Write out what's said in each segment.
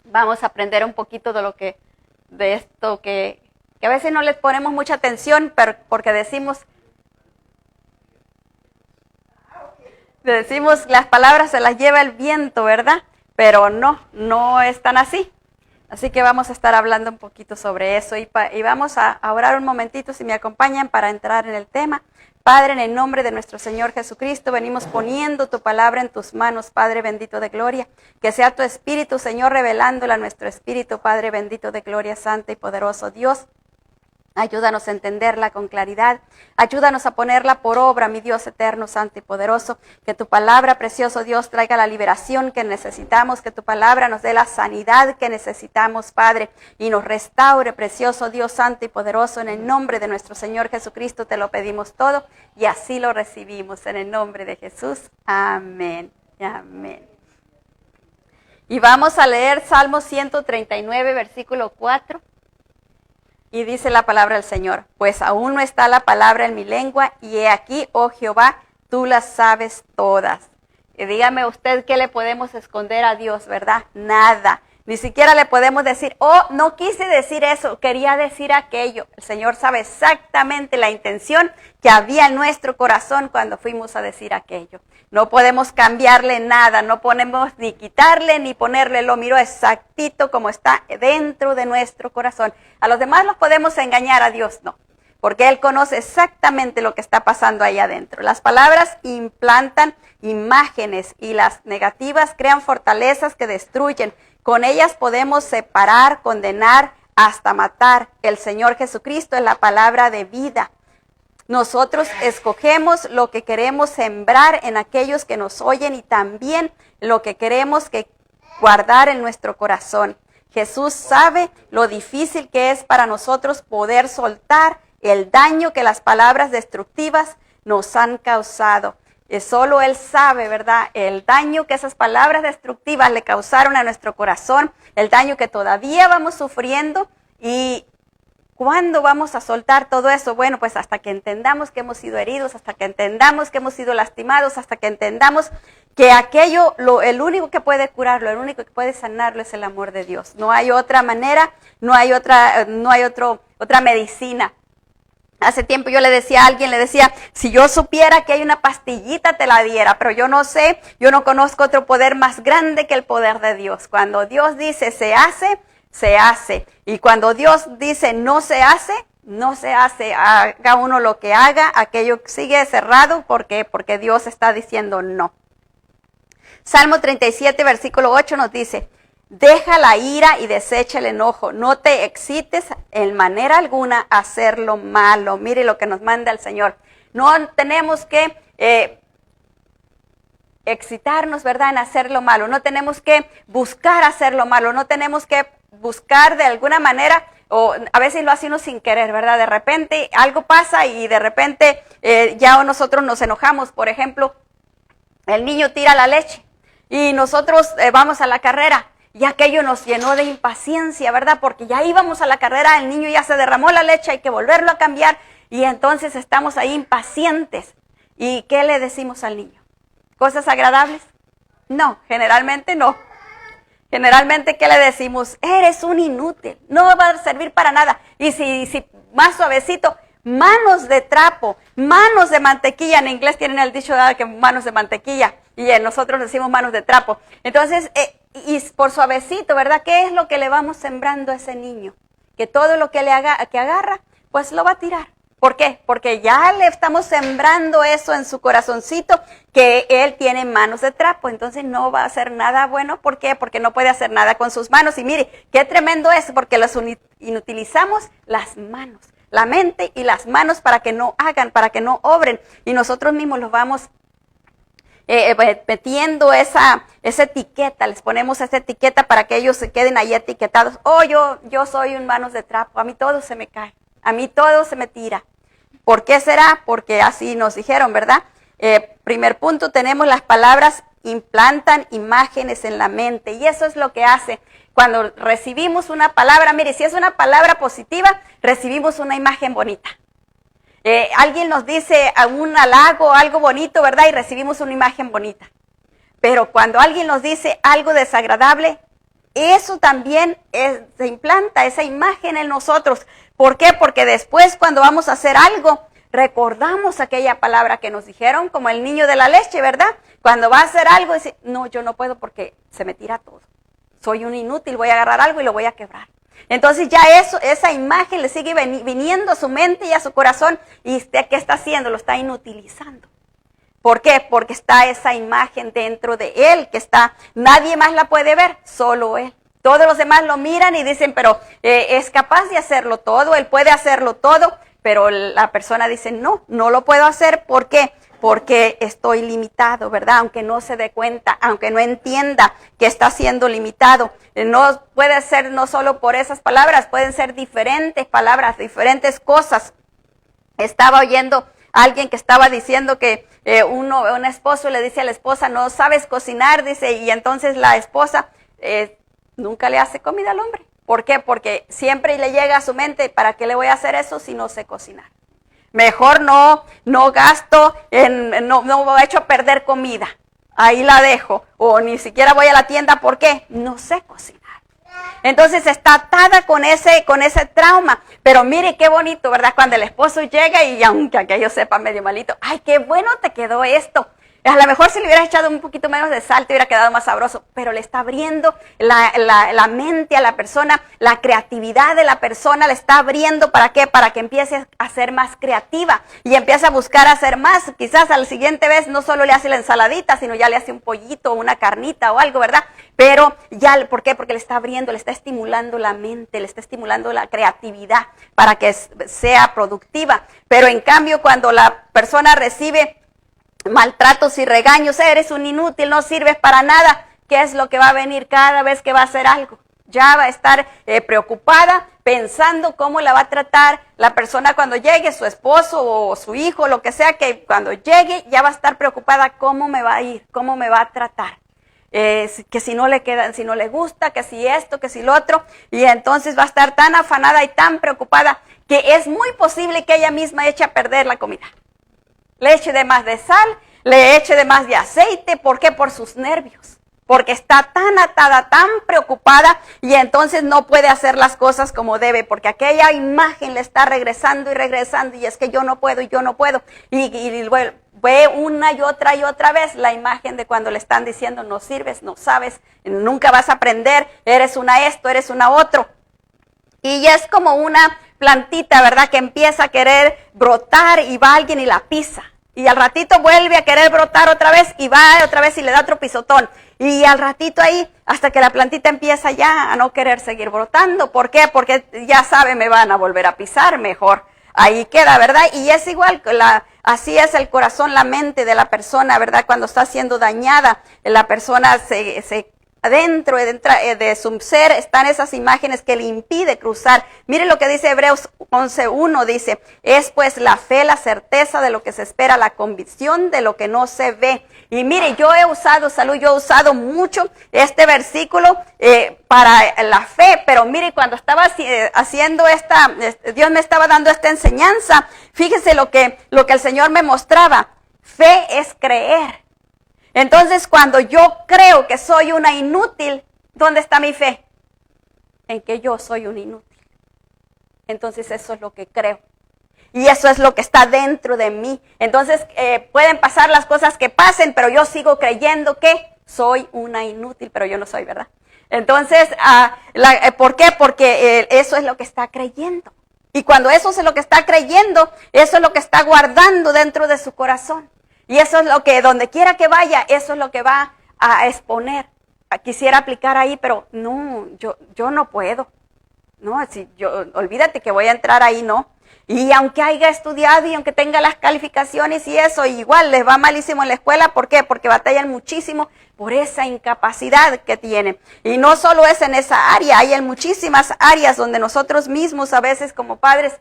Vamos a aprender un poquito de esto que a veces no les ponemos mucha atención, pero porque decimos las palabras se las lleva el viento, ¿verdad? Pero no es tan así. Así que vamos a estar hablando un poquito sobre eso y vamos a orar un momentito, si me acompañan, para entrar en el tema. Padre, en el nombre de nuestro Señor Jesucristo, venimos poniendo tu palabra en tus manos, Padre bendito de gloria. Que sea tu Espíritu, Señor, revelándola a nuestro Espíritu, Padre bendito de gloria, santa y poderoso Dios. Ayúdanos a entenderla con claridad. Ayúdanos a ponerla por obra, mi Dios eterno, santo y poderoso. Que tu palabra, precioso Dios, traiga la liberación que necesitamos. Que tu palabra nos dé la sanidad que necesitamos, Padre. Y nos restaure, precioso Dios, santo y poderoso. En el nombre de nuestro Señor Jesucristo te lo pedimos todo. Y así lo recibimos. En el nombre de Jesús. Amén. Amén. Y vamos a leer Salmo 139, versículo 4. Y dice la palabra del Señor: pues aún no está la palabra en mi lengua, y he aquí, oh Jehová, tú las sabes todas. Y dígame usted, ¿qué le podemos esconder a Dios, verdad? Nada. Ni siquiera le podemos decir, oh, no quise decir eso, quería decir aquello. El Señor sabe exactamente la intención que había en nuestro corazón cuando fuimos a decir aquello. No podemos cambiarle nada, no podemos ni quitarle ni ponerle, lo miro exactito como está dentro de nuestro corazón. A los demás los podemos engañar, a Dios no, porque Él conoce exactamente lo que está pasando ahí adentro. Las palabras implantan imágenes y las negativas crean fortalezas que destruyen. Con ellas podemos separar, condenar, hasta matar. El Señor Jesucristo es la palabra de vida. Nosotros escogemos lo que queremos sembrar en aquellos que nos oyen y también lo que queremos guardar en nuestro corazón. Jesús sabe lo difícil que es para nosotros poder soltar el daño que las palabras destructivas nos han causado. Solo Él sabe, ¿verdad? El daño que esas palabras destructivas le causaron a nuestro corazón, el daño que todavía vamos sufriendo. ¿Y cuándo vamos a soltar todo eso? Bueno, pues hasta que entendamos que hemos sido heridos, hasta que entendamos que hemos sido lastimados, hasta que entendamos que aquello, el único que puede curarlo, el único que puede sanarlo es el amor de Dios. No hay otra manera, no hay otra medicina. Hace tiempo yo le decía a alguien, si yo supiera que hay una pastillita te la diera, pero yo no sé, yo no conozco otro poder más grande que el poder de Dios. Cuando Dios dice se hace, se hace. Y cuando Dios dice no se hace, no se hace. Haga uno lo que haga, aquello sigue cerrado porque Dios está diciendo no. Salmo 37, versículo 8 nos dice: deja la ira y desecha el enojo. No te excites en manera alguna a hacer lo malo. Mire lo que nos manda el Señor. No tenemos que excitarnos, ¿verdad?, en hacer lo malo. No tenemos que buscar hacer lo malo. No tenemos que buscar de alguna manera, o a veces lo hacemos sin querer, ¿verdad? De repente algo pasa y de repente ya nosotros nos enojamos. Por ejemplo, el niño tira la leche y nosotros vamos a la carrera. Y aquello nos llenó de impaciencia, ¿verdad? Porque ya íbamos a la carrera, el niño ya se derramó la leche, hay que volverlo a cambiar. Y entonces estamos ahí impacientes. ¿Y qué le decimos al niño? ¿Cosas agradables? No, generalmente no. Generalmente, ¿qué le decimos? Eres un inútil, no va a servir para nada. Y si más suavecito, manos de trapo, manos de mantequilla. En inglés tienen el dicho que manos de mantequilla. Y nosotros decimos manos de trapo. Entonces, y por suavecito, ¿verdad? ¿Qué es lo que le vamos sembrando a ese niño? Que todo lo que que agarra, pues lo va a tirar. ¿Por qué? Porque ya le estamos sembrando eso en su corazoncito, que él tiene manos de trapo. Entonces no va a hacer nada bueno. ¿Por qué? Porque no puede hacer nada con sus manos. Y mire, qué tremendo es, porque los inutilizamos las manos, la mente y las manos para que no hagan, para que no obren. Y nosotros mismos los vamos metiendo esa etiqueta, les ponemos esa etiqueta para que ellos se queden ahí etiquetados. Oh, yo soy un manos de trapo, a mí todo se me cae, a mí todo se me tira. ¿Por qué será? Porque así nos dijeron, ¿verdad? Primer punto, tenemos las palabras implantan imágenes en la mente, y eso es lo que hace cuando recibimos una palabra. Mire, si es una palabra positiva, recibimos una imagen bonita. Alguien nos dice un halago, algo bonito, ¿verdad? Y recibimos una imagen bonita. Pero cuando alguien nos dice algo desagradable, eso también se implanta esa imagen en nosotros. ¿Por qué? Porque después cuando vamos a hacer algo, recordamos aquella palabra que nos dijeron, como el niño de la leche, ¿verdad? Cuando va a hacer algo, dice, no, yo no puedo porque se me tira todo. Soy un inútil, voy a agarrar algo y lo voy a quebrar. Entonces ya esa imagen le sigue viniendo a su mente y a su corazón. ¿Y usted qué está haciendo? Lo está inutilizando. ¿Por qué? Porque está esa imagen dentro de él, nadie más la puede ver, solo él. Todos los demás lo miran y dicen, pero es capaz de hacerlo todo, él puede hacerlo todo, pero la persona dice, no lo puedo hacer. ¿Por qué? Porque estoy limitado, ¿verdad? Aunque no se dé cuenta, aunque no entienda que está siendo limitado. No puede ser no solo por esas palabras, pueden ser diferentes palabras, diferentes cosas. Estaba oyendo a alguien que estaba diciendo que un esposo le dice a la esposa, no sabes cocinar, dice, y entonces la esposa nunca le hace comida al hombre. ¿Por qué? Porque siempre le llega a su mente, ¿para qué le voy a hacer eso si no sé cocinar? Mejor no gasto, no echo a perder comida. Ahí la dejo. O ni siquiera voy a la tienda. ¿Por qué? No sé cocinar. Entonces está atada con ese trauma. Pero mire qué bonito, ¿verdad? Cuando el esposo llega y aunque aquello sepa medio malito, ¡ay, qué bueno te quedó esto! A lo mejor si le hubieras echado un poquito menos de sal te hubiera quedado más sabroso, pero le está abriendo la mente a la persona, la creatividad de la persona le está abriendo. ¿Para qué? Para que empiece a ser más creativa y empiece a buscar hacer más. Quizás a la siguiente vez no solo le hace la ensaladita, sino ya le hace un pollito, una carnita o algo, ¿verdad? Pero ya, ¿por qué? Porque le está abriendo, le está estimulando la mente, le está estimulando la creatividad para que sea productiva. Pero en cambio, cuando la persona recibe maltratos y regaños, eres un inútil, no sirves para nada, ¿qué es lo que va a venir cada vez que va a hacer algo? Ya va a estar preocupada, pensando cómo la va a tratar la persona cuando llegue, su esposo o su hijo, lo que sea, que cuando llegue ya va a estar preocupada cómo me va a ir, cómo me va a tratar. Que si no le queda, si no le gusta, que si esto, que si lo otro, y entonces va a estar tan afanada y tan preocupada que es muy posible que ella misma eche a perder la comida. Le eche de más de sal, le eche de más de aceite. ¿Por qué? Por sus nervios. Porque está tan atada, tan preocupada y entonces no puede hacer las cosas como debe. Porque aquella imagen le está regresando y es que yo no puedo y yo no puedo. Y bueno, ve una y otra vez la imagen de cuando le están diciendo no sirves, no sabes, nunca vas a aprender, eres una esto, eres una otro. Y es como una plantita, ¿verdad? Que empieza a querer brotar y va alguien y la pisa. Y al ratito vuelve a querer brotar otra vez y va otra vez y le da otro pisotón. Y al ratito ahí, hasta que la plantita empieza ya a no querer seguir brotando. ¿Por qué? Porque ya sabe, me van a volver a pisar, mejor ahí queda, ¿verdad? Y es igual, así es el corazón, la mente de la persona, ¿verdad? Cuando está siendo dañada, la persona adentro de su ser están esas imágenes que le impide cruzar. Mire lo que dice Hebreos 11:1, dice, es pues la fe, la certeza de lo que se espera, la convicción de lo que no se ve. Y mire, yo he usado mucho este versículo para la fe, pero mire, cuando estaba haciendo Dios me estaba dando esta enseñanza, fíjese lo que el Señor me mostraba. Fe es creer. Entonces, cuando yo creo que soy una inútil, ¿dónde está mi fe? En que yo soy un inútil. Entonces, eso es lo que creo. Y eso es lo que está dentro de mí. Entonces, pueden pasar las cosas que pasen, pero yo sigo creyendo que soy una inútil, pero yo no soy, ¿verdad? Entonces, ¿por qué? Porque eso es lo que está creyendo. Y cuando eso es lo que está creyendo, eso es lo que está guardando dentro de su corazón. Y eso es lo que, donde quiera que vaya, eso es lo que va a exponer. Quisiera aplicar ahí, pero no, yo no puedo. No, olvídate que voy a entrar ahí, no. Y aunque haya estudiado y aunque tenga las calificaciones y eso, igual les va malísimo en la escuela. ¿Por qué? Porque batallan muchísimo por esa incapacidad que tienen. Y no solo es en esa área, hay en muchísimas áreas donde nosotros mismos a veces como padres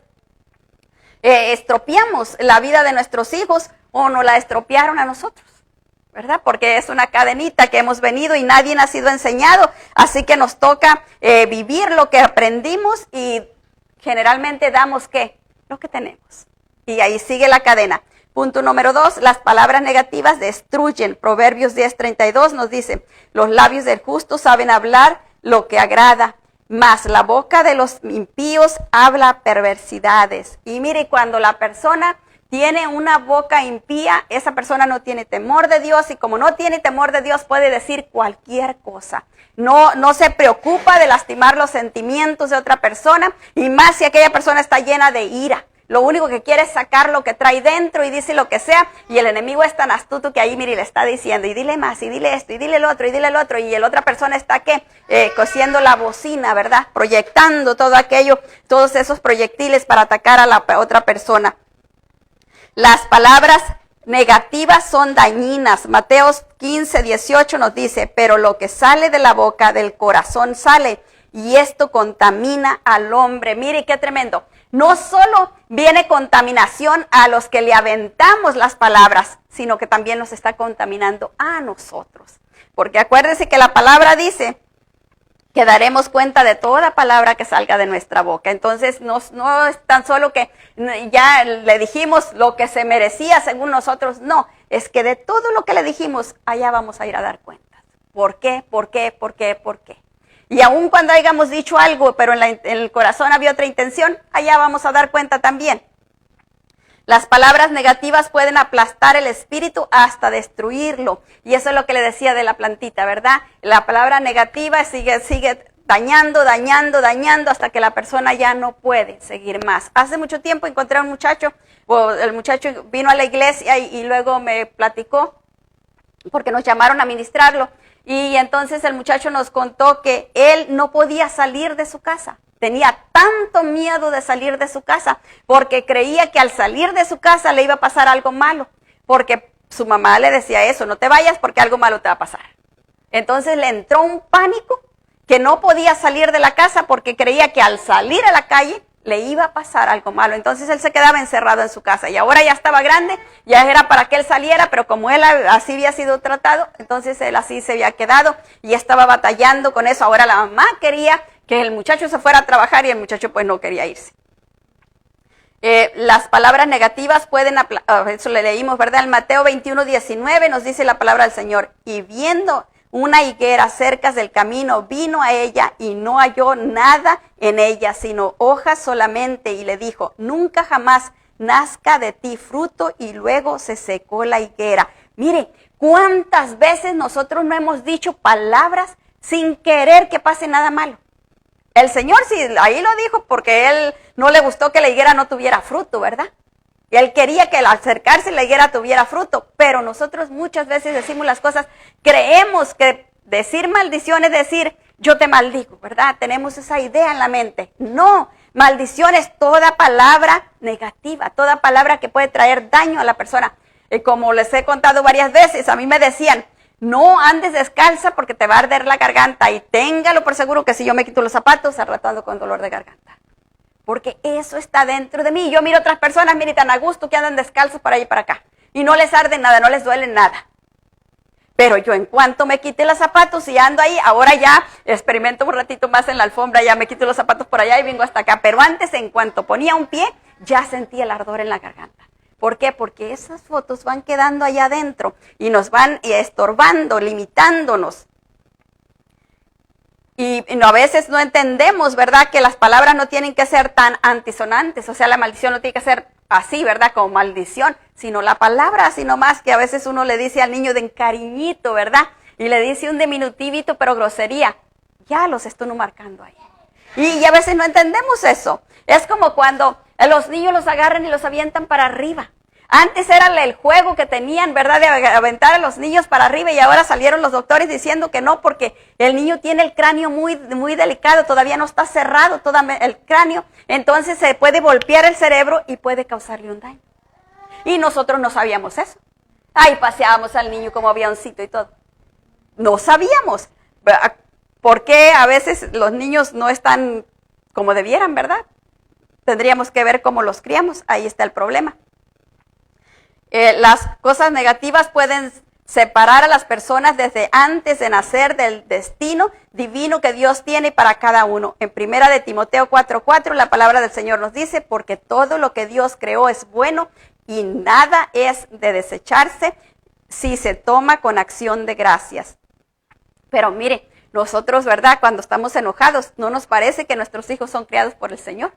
estropeamos la vida de nuestros hijos o nos la estropearon a nosotros, ¿verdad? Porque es una cadenita que hemos venido y nadie ha sido enseñado, así que nos toca vivir lo que aprendimos y generalmente damos ¿qué? Lo que tenemos. Y ahí sigue la cadena. Punto número 2, las palabras negativas destruyen. Proverbios 10:32 nos dice, los labios del justo saben hablar lo que agrada, mas la boca de los impíos habla perversidades. Y mire, cuando la persona tiene una boca impía, esa persona no tiene temor de Dios, y como no tiene temor de Dios puede decir cualquier cosa. No se preocupa de lastimar los sentimientos de otra persona, y más si aquella persona está llena de ira. Lo único que quiere es sacar lo que trae dentro y dice lo que sea, y el enemigo es tan astuto que ahí, mire, le está diciendo, y dile más, y dile esto, y dile lo otro, y dile lo otro, y la otra persona está, ¿qué? Cosiendo la bocina, ¿verdad? Proyectando todo aquello, todos esos proyectiles para atacar a la otra persona. Las palabras negativas son dañinas. Mateos 15:18 nos dice, pero lo que sale de la boca, del corazón sale, y esto contamina al hombre. Mire qué tremendo. No solo viene contaminación a los que le aventamos las palabras, sino que también nos está contaminando a nosotros. Porque acuérdense que la palabra dice que daremos cuenta de toda palabra que salga de nuestra boca. Entonces, no es tan solo que ya le dijimos lo que se merecía según nosotros, no, es que de todo lo que le dijimos, allá vamos a ir a dar cuentas. ¿Por qué? ¿Por qué? ¿Por qué? ¿Por qué? Y aun cuando hayamos dicho algo, pero en el corazón había otra intención, allá vamos a dar cuenta también. Las palabras negativas pueden aplastar el espíritu hasta destruirlo. Y eso es lo que le decía de la plantita, ¿verdad? La palabra negativa sigue dañando hasta que la persona ya no puede seguir más. Hace mucho tiempo encontré a un muchacho, el muchacho vino a la iglesia y luego me platicó, porque nos llamaron a ministrarlo. Y entonces el muchacho nos contó que él no podía salir de su casa. Tenía tanto miedo de salir de su casa porque creía que al salir de su casa le iba a pasar algo malo. Porque su mamá le decía eso, no te vayas porque algo malo te va a pasar. Entonces le entró un pánico que no podía salir de la casa porque creía que al salir a la calle le iba a pasar algo malo. Entonces él se quedaba encerrado en su casa y ahora ya estaba grande, ya era para que él saliera, pero como él así había sido tratado, entonces él así se había quedado y estaba batallando con eso. Ahora la mamá quería que el muchacho se fuera a trabajar y el muchacho pues no quería irse. Las palabras negativas pueden, eso le leímos, ¿verdad? En Mateo 21:19 nos dice la palabra del Señor, y viendo una higuera cerca del camino, vino a ella y no halló nada en ella, sino hojas solamente, y le dijo, nunca jamás nazca de ti fruto, y luego se secó la higuera. Mire, ¿cuántas veces nosotros no hemos dicho palabras sin querer que pase nada malo? El Señor sí, ahí lo dijo porque Él no le gustó que la higuera no tuviera fruto, ¿verdad? Y Él quería que al acercarse la higuera tuviera fruto, pero nosotros muchas veces decimos las cosas, creemos que decir maldición es decir, yo te maldigo, ¿verdad? Tenemos esa idea en la mente. No, maldición es toda palabra negativa, toda palabra que puede traer daño a la persona. Y como les he contado varias veces, a mí me decían, no andes descalza porque te va a arder la garganta, y téngalo por seguro que si yo me quito los zapatos, al rato ando con dolor de garganta. Porque eso está dentro de mí. Yo miro a otras personas, mire, tan a gusto que andan descalzos para allá y para acá. Y no les arde nada, no les duele nada. Pero yo en cuanto me quité los zapatos y ando ahí, ahora ya experimento un ratito más en la alfombra, ya me quito los zapatos por allá y vengo hasta acá. Pero antes, en cuanto ponía un pie, ya sentía el ardor en la garganta. ¿Por qué? Porque esas fotos van quedando allá adentro y nos van estorbando, limitándonos. Y a veces no entendemos, ¿verdad?, que las palabras no tienen que ser tan antisonantes. O sea, la maldición no tiene que ser así, ¿verdad?, como maldición, sino la palabra así nomás, que a veces uno le dice al niño de cariñito, ¿verdad? Y le dice un diminutivito, pero grosería. Ya los estoy marcando ahí. Y a veces no entendemos eso. Es como cuando los niños los agarran y los avientan para arriba. Antes era el juego que tenían, ¿verdad?, de aventar a los niños para arriba, y ahora salieron los doctores diciendo que no, porque el niño tiene el cráneo muy, muy delicado, todavía no está cerrado todo el cráneo, entonces se puede golpear el cerebro y puede causarle un daño. Y nosotros no sabíamos eso. Ay, paseábamos al niño como avioncito y todo. No sabíamos. ¿Por qué a veces los niños no están como debieran, verdad? Tendríamos que ver cómo los criamos, ahí está el problema. Las cosas negativas pueden separar a las personas desde antes de nacer del destino divino que Dios tiene para cada uno. En 1 de Timoteo 4:4 la palabra del Señor nos dice, porque todo lo que Dios creó es bueno y nada es de desecharse si se toma con acción de gracias. Pero mire, nosotros, ¿verdad? Cuando estamos enojados, ¿no nos parece que nuestros hijos son criados por el Señor?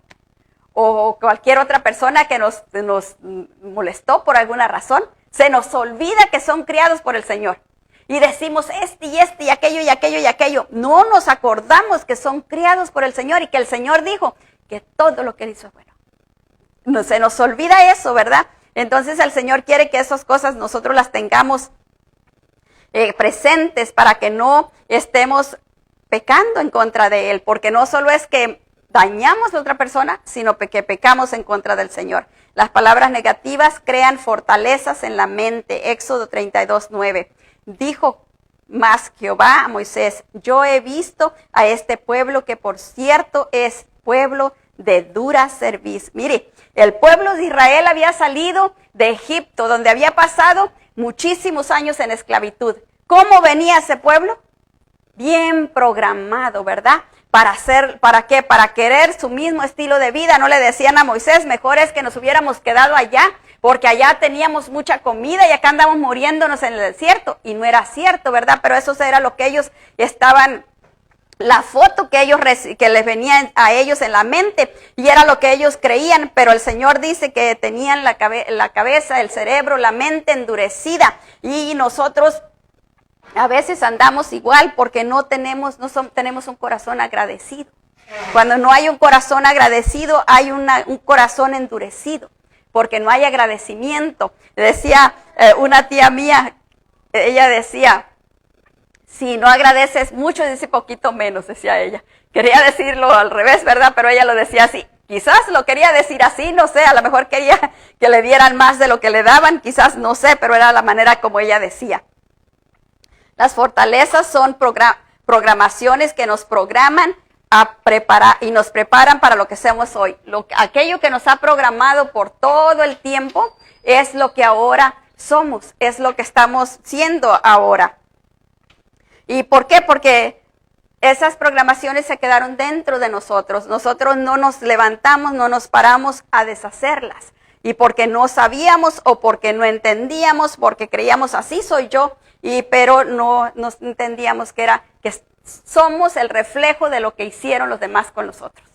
O cualquier otra persona que nos molestó por alguna razón, se nos olvida que son criados por el Señor. Y decimos y aquello y aquello y aquello. No nos acordamos que son criados por el Señor y que el Señor dijo que todo lo que Él hizo es bueno. No se nos olvida eso, ¿verdad? Entonces el Señor quiere que esas cosas nosotros las tengamos presentes para que no estemos pecando en contra de Él, porque no solo es que dañamos a otra persona, sino que pecamos en contra del Señor. Las palabras negativas crean fortalezas en la mente. Éxodo 32:9. Dijo más Jehová a Moisés: yo he visto a este pueblo que por cierto es pueblo de dura cerviz. Mire, el pueblo de Israel había salido de Egipto, donde había pasado muchísimos años en esclavitud. ¿Cómo venía ese pueblo? Bien programado, ¿verdad? ¿Para qué? Para querer su mismo estilo de vida. No le decían a Moisés, mejor es que nos hubiéramos quedado allá, porque allá teníamos mucha comida y acá andamos muriéndonos en el desierto. Y no era cierto, ¿verdad? Pero eso era lo que ellos estaban, la foto que les venía a ellos en la mente, y era lo que ellos creían. Pero el Señor dice que tenían la cabeza, el cerebro, la mente endurecida, y nosotros a veces andamos igual porque no tenemos un corazón agradecido. Cuando no hay un corazón agradecido, hay un corazón endurecido, porque no hay agradecimiento. Decía una tía mía, ella decía, si no agradeces mucho, dice poquito menos, decía ella. Quería decirlo al revés, ¿verdad? Pero ella lo decía así. Quizás lo quería decir así, no sé, a lo mejor quería que le dieran más de lo que le daban, quizás, no sé, pero era la manera como ella decía. Las fortalezas son programaciones que nos programan a preparar y nos preparan para lo que somos hoy. Aquello que nos ha programado por todo el tiempo es lo que ahora somos, es lo que estamos siendo ahora. ¿Y por qué? Porque esas programaciones se quedaron dentro de nosotros. Nosotros no nos levantamos, no nos paramos a deshacerlas. Y porque no sabíamos o porque no entendíamos, porque creíamos así soy yo, pero no nos entendíamos que somos el reflejo de lo que hicieron los demás con nosotros.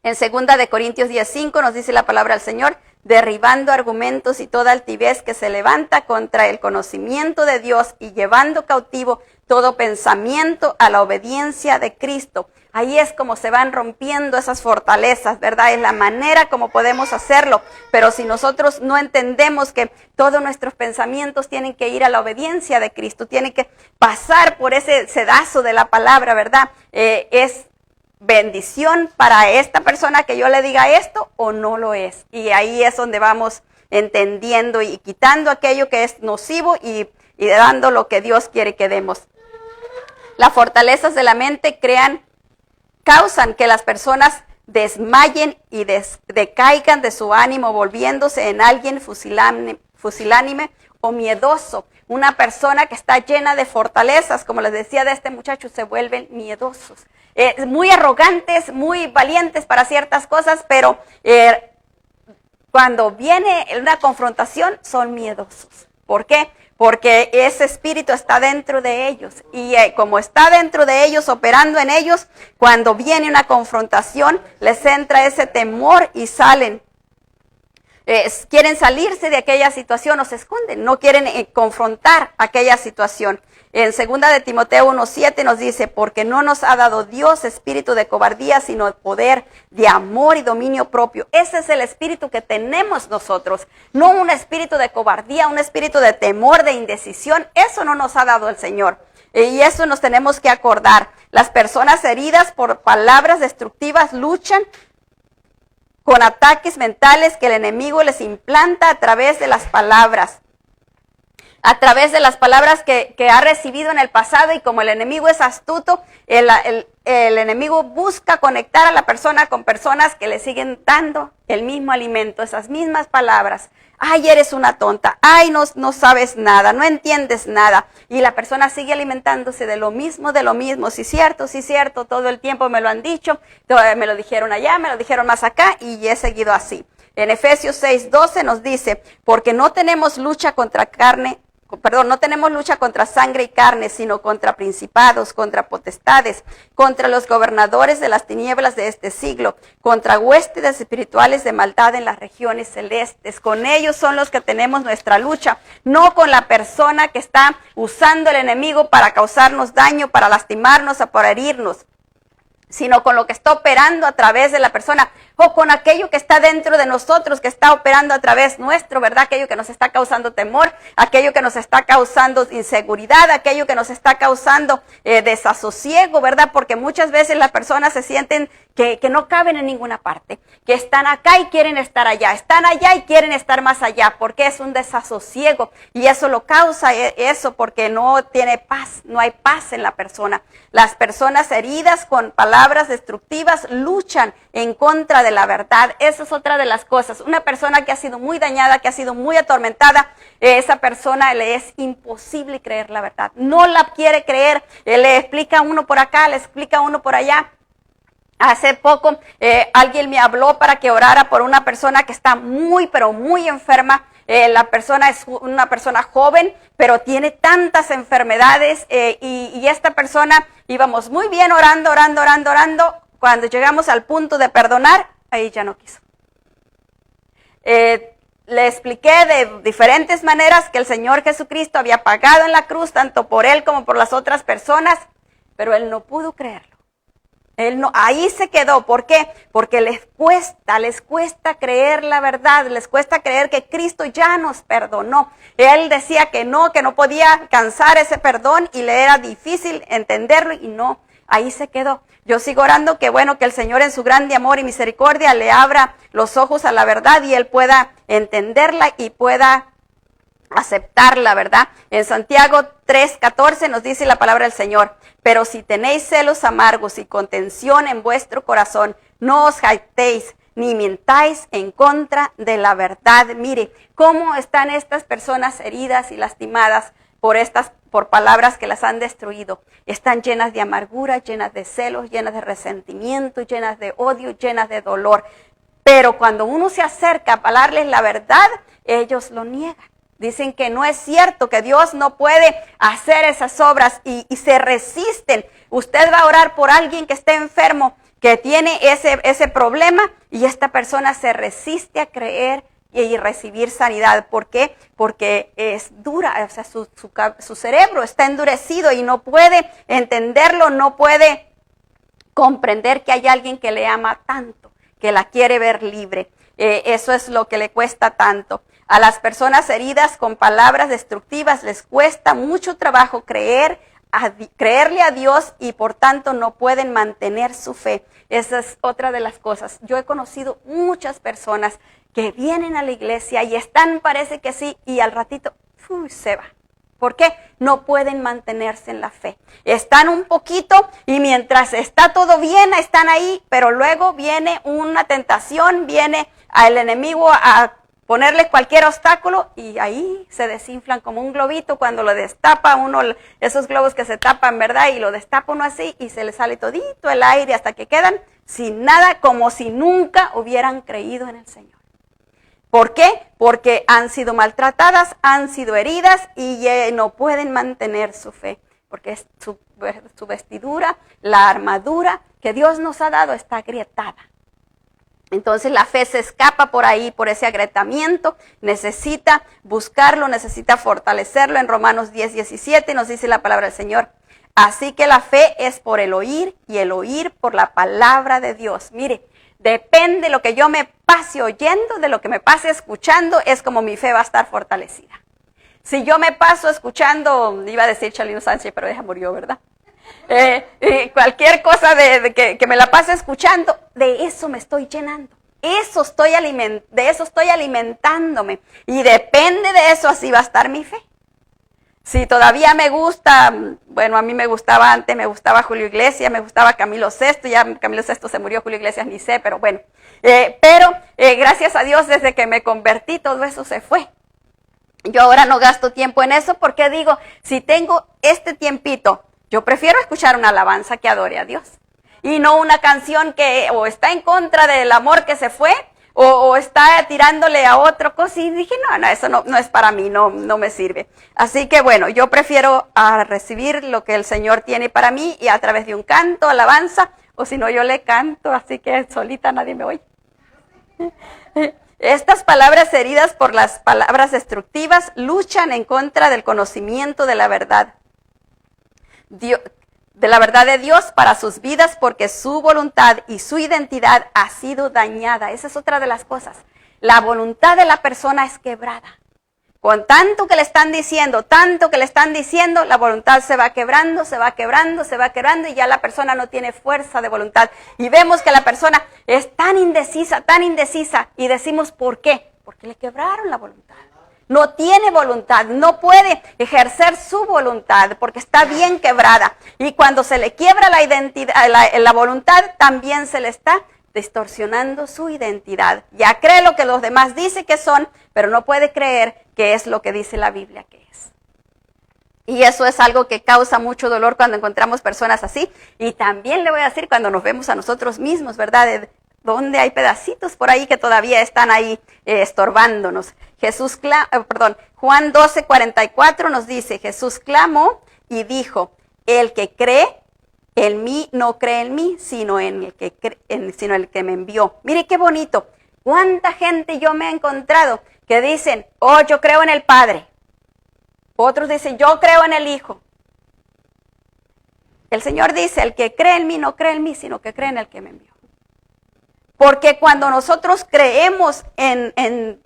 En 2 de Corintios 10:5 nos dice la palabra del Señor: derribando argumentos y toda altivez que se levanta contra el conocimiento de Dios y llevando cautivo todo pensamiento a la obediencia de Cristo. Ahí es como se van rompiendo esas fortalezas, ¿verdad? Es la manera como podemos hacerlo. Pero si nosotros no entendemos que todos nuestros pensamientos tienen que ir a la obediencia de Cristo, tienen que pasar por ese sedazo de la palabra, ¿verdad? Es bendición para esta persona que yo le diga esto o no lo es. Y ahí es donde vamos entendiendo y quitando aquello que es nocivo y dando lo que Dios quiere que demos. Las fortalezas de la mente causan que las personas desmayen y decaigan de su ánimo, volviéndose en alguien fusilánime o miedoso. Una persona que está llena de fortalezas, como les decía de este muchacho, se vuelven miedosos. Muy arrogantes, muy valientes para ciertas cosas, pero cuando viene una confrontación son miedosos. ¿Por qué? Porque ese espíritu está dentro de ellos y como está dentro de ellos, operando en ellos, cuando viene una confrontación les entra ese temor y salen. Quieren salirse de aquella situación o se esconden, no quieren confrontar aquella situación. En 2 de Timoteo 1:7 nos dice: porque no nos ha dado Dios espíritu de cobardía, sino de poder, de amor y dominio propio. Ese es el espíritu que tenemos nosotros, no un espíritu de cobardía, un espíritu de temor, de indecisión. Eso no nos ha dado el Señor. Y eso nos tenemos que acordar. Las personas heridas por palabras destructivas luchan con ataques mentales que el enemigo les implanta a través de las palabras. A través de las palabras que ha recibido en el pasado, y como el enemigo es astuto, el enemigo busca conectar a la persona con personas que le siguen dando el mismo alimento, esas mismas palabras. Ay, eres una tonta, ay, no sabes nada, no entiendes nada. Y la persona sigue alimentándose de lo mismo, sí cierto, todo el tiempo me lo han dicho, me lo dijeron allá, me lo dijeron más acá, y he seguido así. En Efesios 6:12 nos dice: porque no tenemos lucha contra no tenemos lucha contra sangre y carne, sino contra principados, contra potestades, contra los gobernadores de las tinieblas de este siglo, contra huestes espirituales de maldad en las regiones celestes. Con ellos son los que tenemos nuestra lucha, no con la persona que está usando el enemigo para causarnos daño, para lastimarnos o para herirnos, sino con lo que está operando a través de la persona, o con aquello que está dentro de nosotros, que está operando a través nuestro, ¿verdad? Aquello que nos está causando temor, aquello que nos está causando inseguridad, aquello que nos está causando desasosiego, ¿verdad? Porque muchas veces las personas se sienten que no caben en ninguna parte, que están acá y quieren estar allá, están allá y quieren estar más allá, porque es un desasosiego, y eso lo causa eso porque no tiene paz, no hay paz en la persona. Las personas heridas con palabras destructivas luchan en contra de la verdad. Esa es otra de las cosas. Una persona que ha sido muy dañada, que ha sido muy atormentada, esa persona le es imposible creer la verdad. No la quiere creer. Le explica a uno por acá, le explica a uno por allá. Hace poco alguien me habló para que orara por una persona que está muy, pero muy enferma. La persona es una persona joven, pero tiene tantas enfermedades y esta persona íbamos muy bien orando. Cuando llegamos al punto de perdonar, ahí ya no quiso. Le expliqué de diferentes maneras que el Señor Jesucristo había pagado en la cruz, tanto por él como por las otras personas, pero él no pudo creerlo. Él no, ahí se quedó. ¿Por qué? Porque les cuesta creer la verdad, les cuesta creer que Cristo ya nos perdonó. Él decía que no podía alcanzar ese perdón y le era difícil entenderlo y no, ahí se quedó. Yo sigo orando que bueno, que el Señor en su grande amor y misericordia le abra los ojos a la verdad y él pueda entenderla y pueda aceptarla, ¿verdad? En Santiago 3:14 nos dice la palabra del Señor: pero si tenéis celos amargos y contención en vuestro corazón, no os jactéis ni mintáis en contra de la verdad. Mire cómo están estas personas heridas y lastimadas por palabras que las han destruido. Están llenas de amargura, llenas de celos, llenas de resentimiento, llenas de odio, llenas de dolor. Pero cuando uno se acerca a hablarles la verdad, ellos lo niegan. Dicen que no es cierto, que Dios no puede hacer esas obras y se resisten. Usted va a orar por alguien que esté enfermo, que tiene ese problema, y esta persona se resiste a creer y recibir sanidad. ¿Por qué? Porque es dura, o sea, su cerebro está endurecido y no puede entenderlo, no puede comprender que hay alguien que le ama tanto, que la quiere ver libre. Eso es lo que le cuesta tanto. A las personas heridas con palabras destructivas les cuesta mucho trabajo creerle a Dios y por tanto no pueden mantener su fe. Esa es otra de las cosas. Yo he conocido muchas personas que vienen a la iglesia y están, parece que sí, y al ratito se va. ¿Por qué? No pueden mantenerse en la fe. Están un poquito y mientras está todo bien, están ahí, pero luego viene una tentación, viene el enemigo a ponerle cualquier obstáculo y ahí se desinflan como un globito cuando lo destapa uno, esos globos que se tapan, ¿verdad? Y lo destapa uno así y se le sale todito el aire hasta que quedan sin nada, como si nunca hubieran creído en el Señor. ¿Por qué? Porque han sido maltratadas, han sido heridas y no pueden mantener su fe, porque es su vestidura, la armadura que Dios nos ha dado está agrietada. Entonces la fe se escapa por ahí, por ese agrietamiento, necesita buscarlo, necesita fortalecerlo. En Romanos 10:17 nos dice la palabra del Señor: así que la fe es por el oír y el oír por la palabra de Dios. Mire, depende de lo que yo me pase oyendo, de lo que me pase escuchando, es como mi fe va a estar fortalecida. Si yo me paso escuchando, iba a decir Chalino Sánchez, pero ella murió, ¿verdad? Cualquier cosa que me la pase escuchando, de eso me estoy llenando. De eso estoy alimentándome. Y depende de eso, así va a estar mi fe. Si todavía me gusta, bueno, a mí me gustaba antes, me gustaba Julio Iglesias, me gustaba Camilo Sesto, ya Camilo Sesto se murió, Julio Iglesias ni sé, pero bueno. Gracias a Dios, desde que me convertí, todo eso se fue. Yo ahora no gasto tiempo en eso porque digo, si tengo este tiempito, yo prefiero escuchar una alabanza que adore a Dios. Y no una canción que o está en contra del amor que se fue, o está tirándole a otra cosa, y dije, no, eso no es para mí, no me sirve. Así que bueno, yo prefiero recibir lo que el Señor tiene para mí, y a través de un canto, alabanza, o si no yo le canto, así que solita nadie me oye. Estas palabras heridas por las palabras destructivas luchan en contra del conocimiento de la verdad. De la verdad de Dios para sus vidas, porque su voluntad y su identidad ha sido dañada. Esa es otra de las cosas. La voluntad de la persona es quebrada. Con tanto que le están diciendo, la voluntad se va quebrando, y ya la persona no tiene fuerza de voluntad. Y vemos que la persona es tan indecisa, y decimos, ¿por qué? Porque le quebraron la voluntad. No tiene voluntad, no puede ejercer su voluntad porque está bien quebrada. Y cuando se le quiebra la identidad, la voluntad, también se le está distorsionando su identidad. Ya cree lo que los demás dicen que son, pero no puede creer que es lo que dice la Biblia que es. Y eso es algo que causa mucho dolor cuando encontramos personas así. Y también le voy a decir cuando nos vemos a nosotros mismos, ¿verdad? Donde hay pedacitos por ahí que todavía están ahí estorbándonos. Juan 12:44 nos dice, Jesús clamó y dijo, el que cree en mí no cree en mí, sino en el que me envió. Mire qué bonito. ¿Cuánta gente yo me he encontrado que dicen, oh, yo creo en el Padre? Otros dicen, yo creo en el Hijo. El Señor dice, el que cree en mí no cree en mí, sino que cree en el que me envió. Porque cuando nosotros creemos en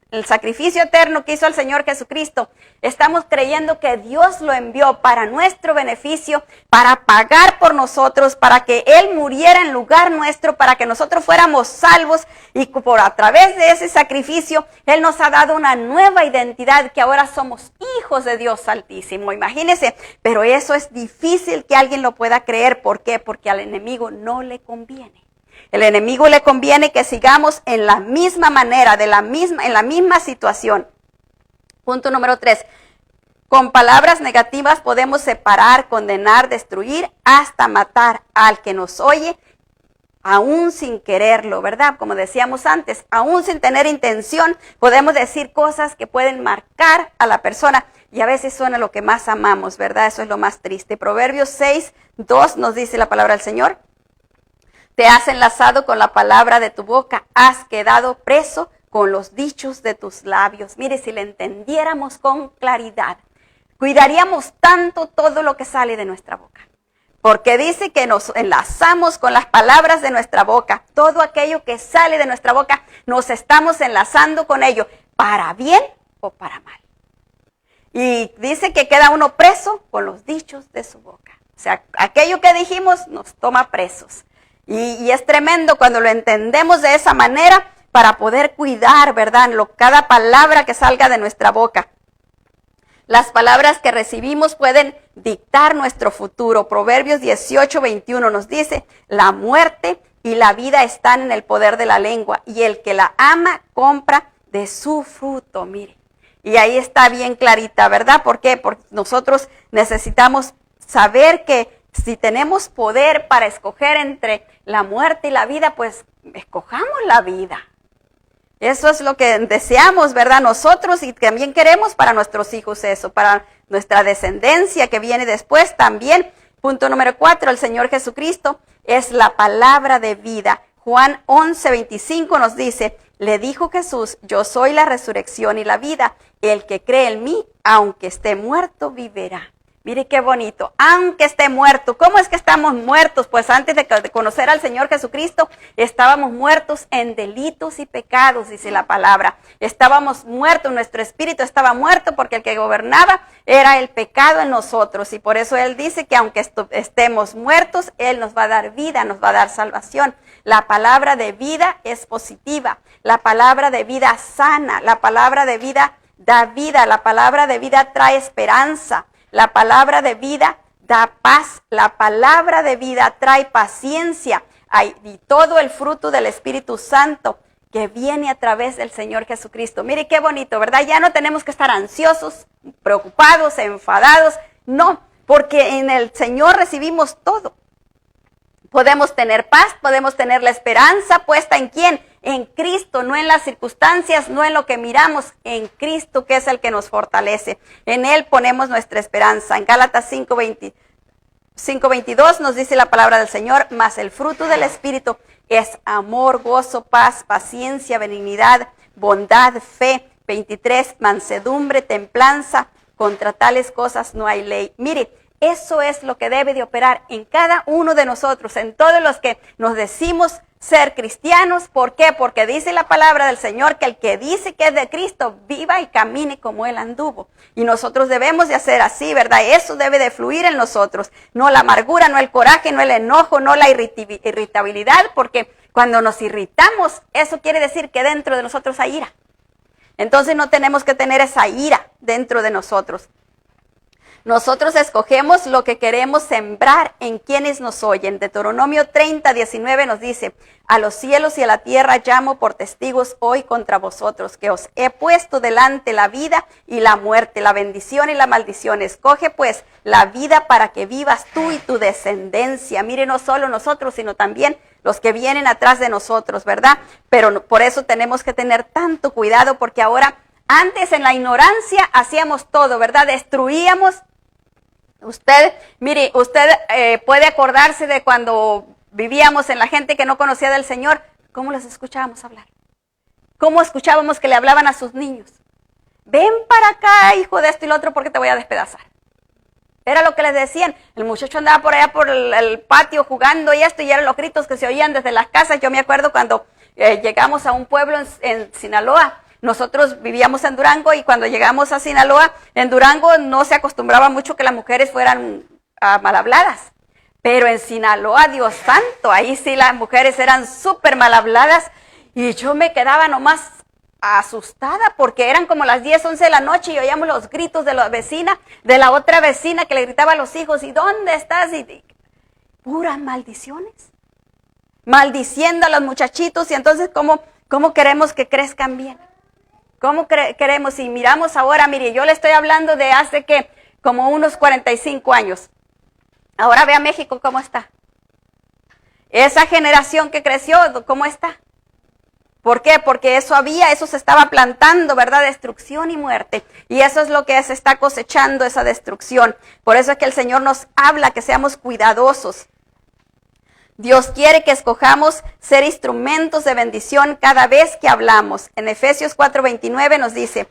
el sacrificio eterno que hizo el Señor Jesucristo, estamos creyendo que Dios lo envió para nuestro beneficio, para pagar por nosotros, para que Él muriera en lugar nuestro, para que nosotros fuéramos salvos, y a través de ese sacrificio, Él nos ha dado una nueva identidad, que ahora somos hijos de Dios Altísimo. Imagínense, pero eso es difícil que alguien lo pueda creer. ¿Por qué? Porque al enemigo no le conviene. El enemigo le conviene que sigamos en la misma manera, en la misma situación. Punto número 3. Con palabras negativas podemos separar, condenar, destruir, hasta matar al que nos oye, aún sin quererlo, ¿verdad? Como decíamos antes, aún sin tener intención, podemos decir cosas que pueden marcar a la persona, y a veces suena lo que más amamos, ¿verdad? Eso es lo más triste. Proverbios 6:2 nos dice la palabra del Señor. Te has enlazado con la palabra de tu boca, has quedado preso con los dichos de tus labios. Mire, si le entendiéramos con claridad, cuidaríamos tanto todo lo que sale de nuestra boca. Porque dice que nos enlazamos con las palabras de nuestra boca. Todo aquello que sale de nuestra boca, nos estamos enlazando con ello, para bien o para mal. Y dice que queda uno preso con los dichos de su boca. O sea, aquello que dijimos nos toma presos. Y es tremendo cuando lo entendemos de esa manera, para poder cuidar, ¿verdad? Cada palabra que salga de nuestra boca. Las palabras que recibimos pueden dictar nuestro futuro. Proverbios 18:21 nos dice, la muerte y la vida están en el poder de la lengua, y el que la ama compra de su fruto. Mire, y ahí está bien clarita, ¿verdad? ¿Por qué? Porque nosotros necesitamos saber que si tenemos poder para escoger entre la muerte y la vida, pues escojamos la vida. Eso es lo que deseamos, ¿verdad? Nosotros, y también queremos para nuestros hijos eso, para nuestra descendencia que viene después también. Punto número 4, el Señor Jesucristo es la palabra de vida. Juan 11:25 nos dice, le dijo Jesús, yo soy la resurrección y la vida. El que cree en mí, aunque esté muerto, vivirá. Mire qué bonito, aunque esté muerto. ¿Cómo es que estamos muertos? Pues antes de conocer al Señor Jesucristo, estábamos muertos en delitos y pecados, dice la palabra. Estábamos muertos, nuestro espíritu estaba muerto, porque el que gobernaba era el pecado en nosotros. Y por eso Él dice que aunque estemos muertos, Él nos va a dar vida, nos va a dar salvación. La palabra de vida es positiva, la palabra de vida sana, la palabra de vida da vida, la palabra de vida trae esperanza. La palabra de vida da paz, la palabra de vida trae paciencia, y todo el fruto del Espíritu Santo que viene a través del Señor Jesucristo. Mire qué bonito, ¿verdad? Ya no tenemos que estar ansiosos, preocupados, enfadados, no, porque en el Señor recibimos todo. Podemos tener paz, podemos tener la esperanza puesta ¿en quién? En Cristo, no en las circunstancias, no en lo que miramos, en Cristo, que es el que nos fortalece. En Él ponemos nuestra esperanza. En Gálatas 5:22 nos dice la palabra del Señor, mas el fruto del Espíritu es amor, gozo, paz, paciencia, benignidad, bondad, fe. 23, mansedumbre, templanza, contra tales cosas no hay ley. Mire, eso es lo que debe de operar en cada uno de nosotros, en todos los que nos decimos ser cristianos. ¿Por qué? Porque dice la palabra del Señor que el que dice que es de Cristo, viva y camine como Él anduvo. Y nosotros debemos de hacer así, ¿verdad? Eso debe de fluir en nosotros. No la amargura, no el coraje, no el enojo, no la irritabilidad, porque cuando nos irritamos, eso quiere decir que dentro de nosotros hay ira. Entonces no tenemos que tener esa ira dentro de nosotros. Nosotros escogemos lo que queremos sembrar en quienes nos oyen. Deuteronomio 30:19 nos dice, a los cielos y a la tierra llamo por testigos hoy contra vosotros, que os he puesto delante la vida y la muerte, la bendición y la maldición. Escoge pues la vida para que vivas tú y tu descendencia. Mire, no solo nosotros, sino también los que vienen atrás de nosotros, ¿verdad? Pero por eso tenemos que tener tanto cuidado, porque ahora, antes en la ignorancia hacíamos todo, ¿verdad? Destruíamos. Usted puede acordarse de cuando vivíamos en la gente que no conocía del Señor, ¿cómo les escuchábamos hablar? ¿Cómo escuchábamos que le hablaban a sus niños? Ven para acá, hijo de esto y lo otro, porque te voy a despedazar. Era lo que les decían. El muchacho andaba por allá por el patio jugando y esto, y eran los gritos que se oían desde las casas. Yo me acuerdo cuando llegamos a un pueblo en Sinaloa. Nosotros vivíamos en Durango, y cuando llegamos a Sinaloa, en Durango no se acostumbraba mucho que las mujeres fueran mal habladas. Pero en Sinaloa, Dios santo, ahí sí las mujeres eran súper mal habladas, y yo me quedaba nomás asustada porque eran como las 10, 11 de la noche y oíamos los gritos de la vecina, de la otra vecina que le gritaba a los hijos, ¿y dónde estás? Y puras maldiciones, maldiciendo a los muchachitos. Y entonces, ¿cómo queremos que crezcan bien? ¿Cómo queremos? Y miramos ahora, mire, yo le estoy hablando de hace que como unos 45 años. Ahora ve a México cómo está. Esa generación que creció, ¿cómo está? ¿Por qué? Porque eso se estaba plantando, ¿verdad? Destrucción y muerte. Y eso es lo que se está cosechando, esa destrucción. Por eso es que el Señor nos habla que seamos cuidadosos. Dios quiere que escojamos ser instrumentos de bendición cada vez que hablamos. En Efesios 4:29 nos dice,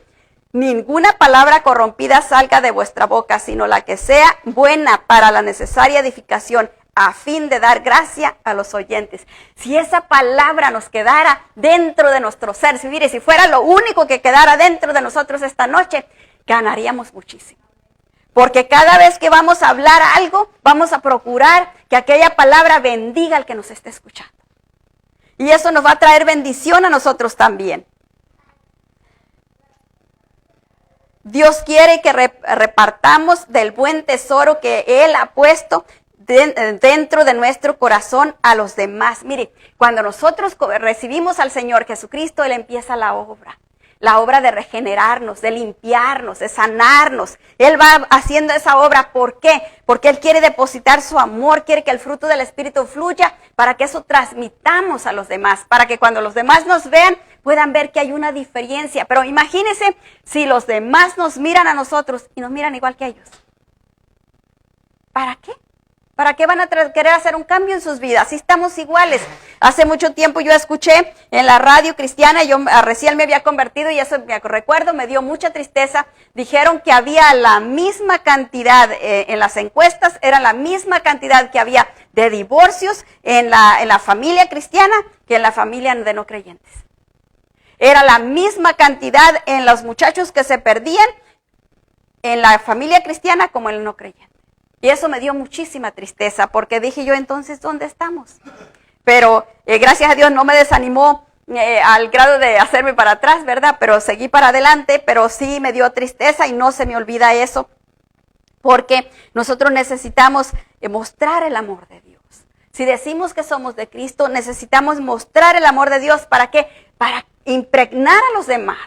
ninguna palabra corrompida salga de vuestra boca, sino la que sea buena para la necesaria edificación, a fin de dar gracia a los oyentes. Si esa palabra nos quedara dentro de nuestro ser, si fuera lo único que quedara dentro de nosotros esta noche, ganaríamos muchísimo. Porque cada vez que vamos a hablar algo, vamos a procurar que aquella palabra bendiga al que nos esté escuchando. Y eso nos va a traer bendición a nosotros también. Dios quiere que repartamos del buen tesoro que Él ha puesto dentro de nuestro corazón a los demás. Mire, cuando nosotros recibimos al Señor Jesucristo, Él empieza la obra de regenerarnos, de limpiarnos, de sanarnos. Él va haciendo esa obra. ¿Por qué? Porque Él quiere depositar su amor, quiere que el fruto del Espíritu fluya para que eso transmitamos a los demás, para que cuando los demás nos vean, puedan ver que hay una diferencia. Pero imagínense si los demás nos miran a nosotros y nos miran igual que ellos. ¿Para qué? ¿Para qué van a querer hacer un cambio en sus vidas? Si estamos iguales. Hace mucho tiempo yo escuché en la radio cristiana, yo recién me había convertido y eso me recuerdo, me dio mucha tristeza. Dijeron que había la misma cantidad en las encuestas, era la misma cantidad que había de divorcios en la familia cristiana que en la familia de no creyentes. Era la misma cantidad en los muchachos que se perdían en la familia cristiana como en el no creyente. Y eso me dio muchísima tristeza, porque dije yo, entonces, ¿dónde estamos? Pero gracias a Dios no me desanimó al grado de hacerme para atrás, ¿verdad? Pero seguí para adelante, pero sí me dio tristeza y no se me olvida eso, porque nosotros necesitamos mostrar el amor de Dios. Si decimos que somos de Cristo, necesitamos mostrar el amor de Dios. ¿Para qué? Para impregnar a los demás.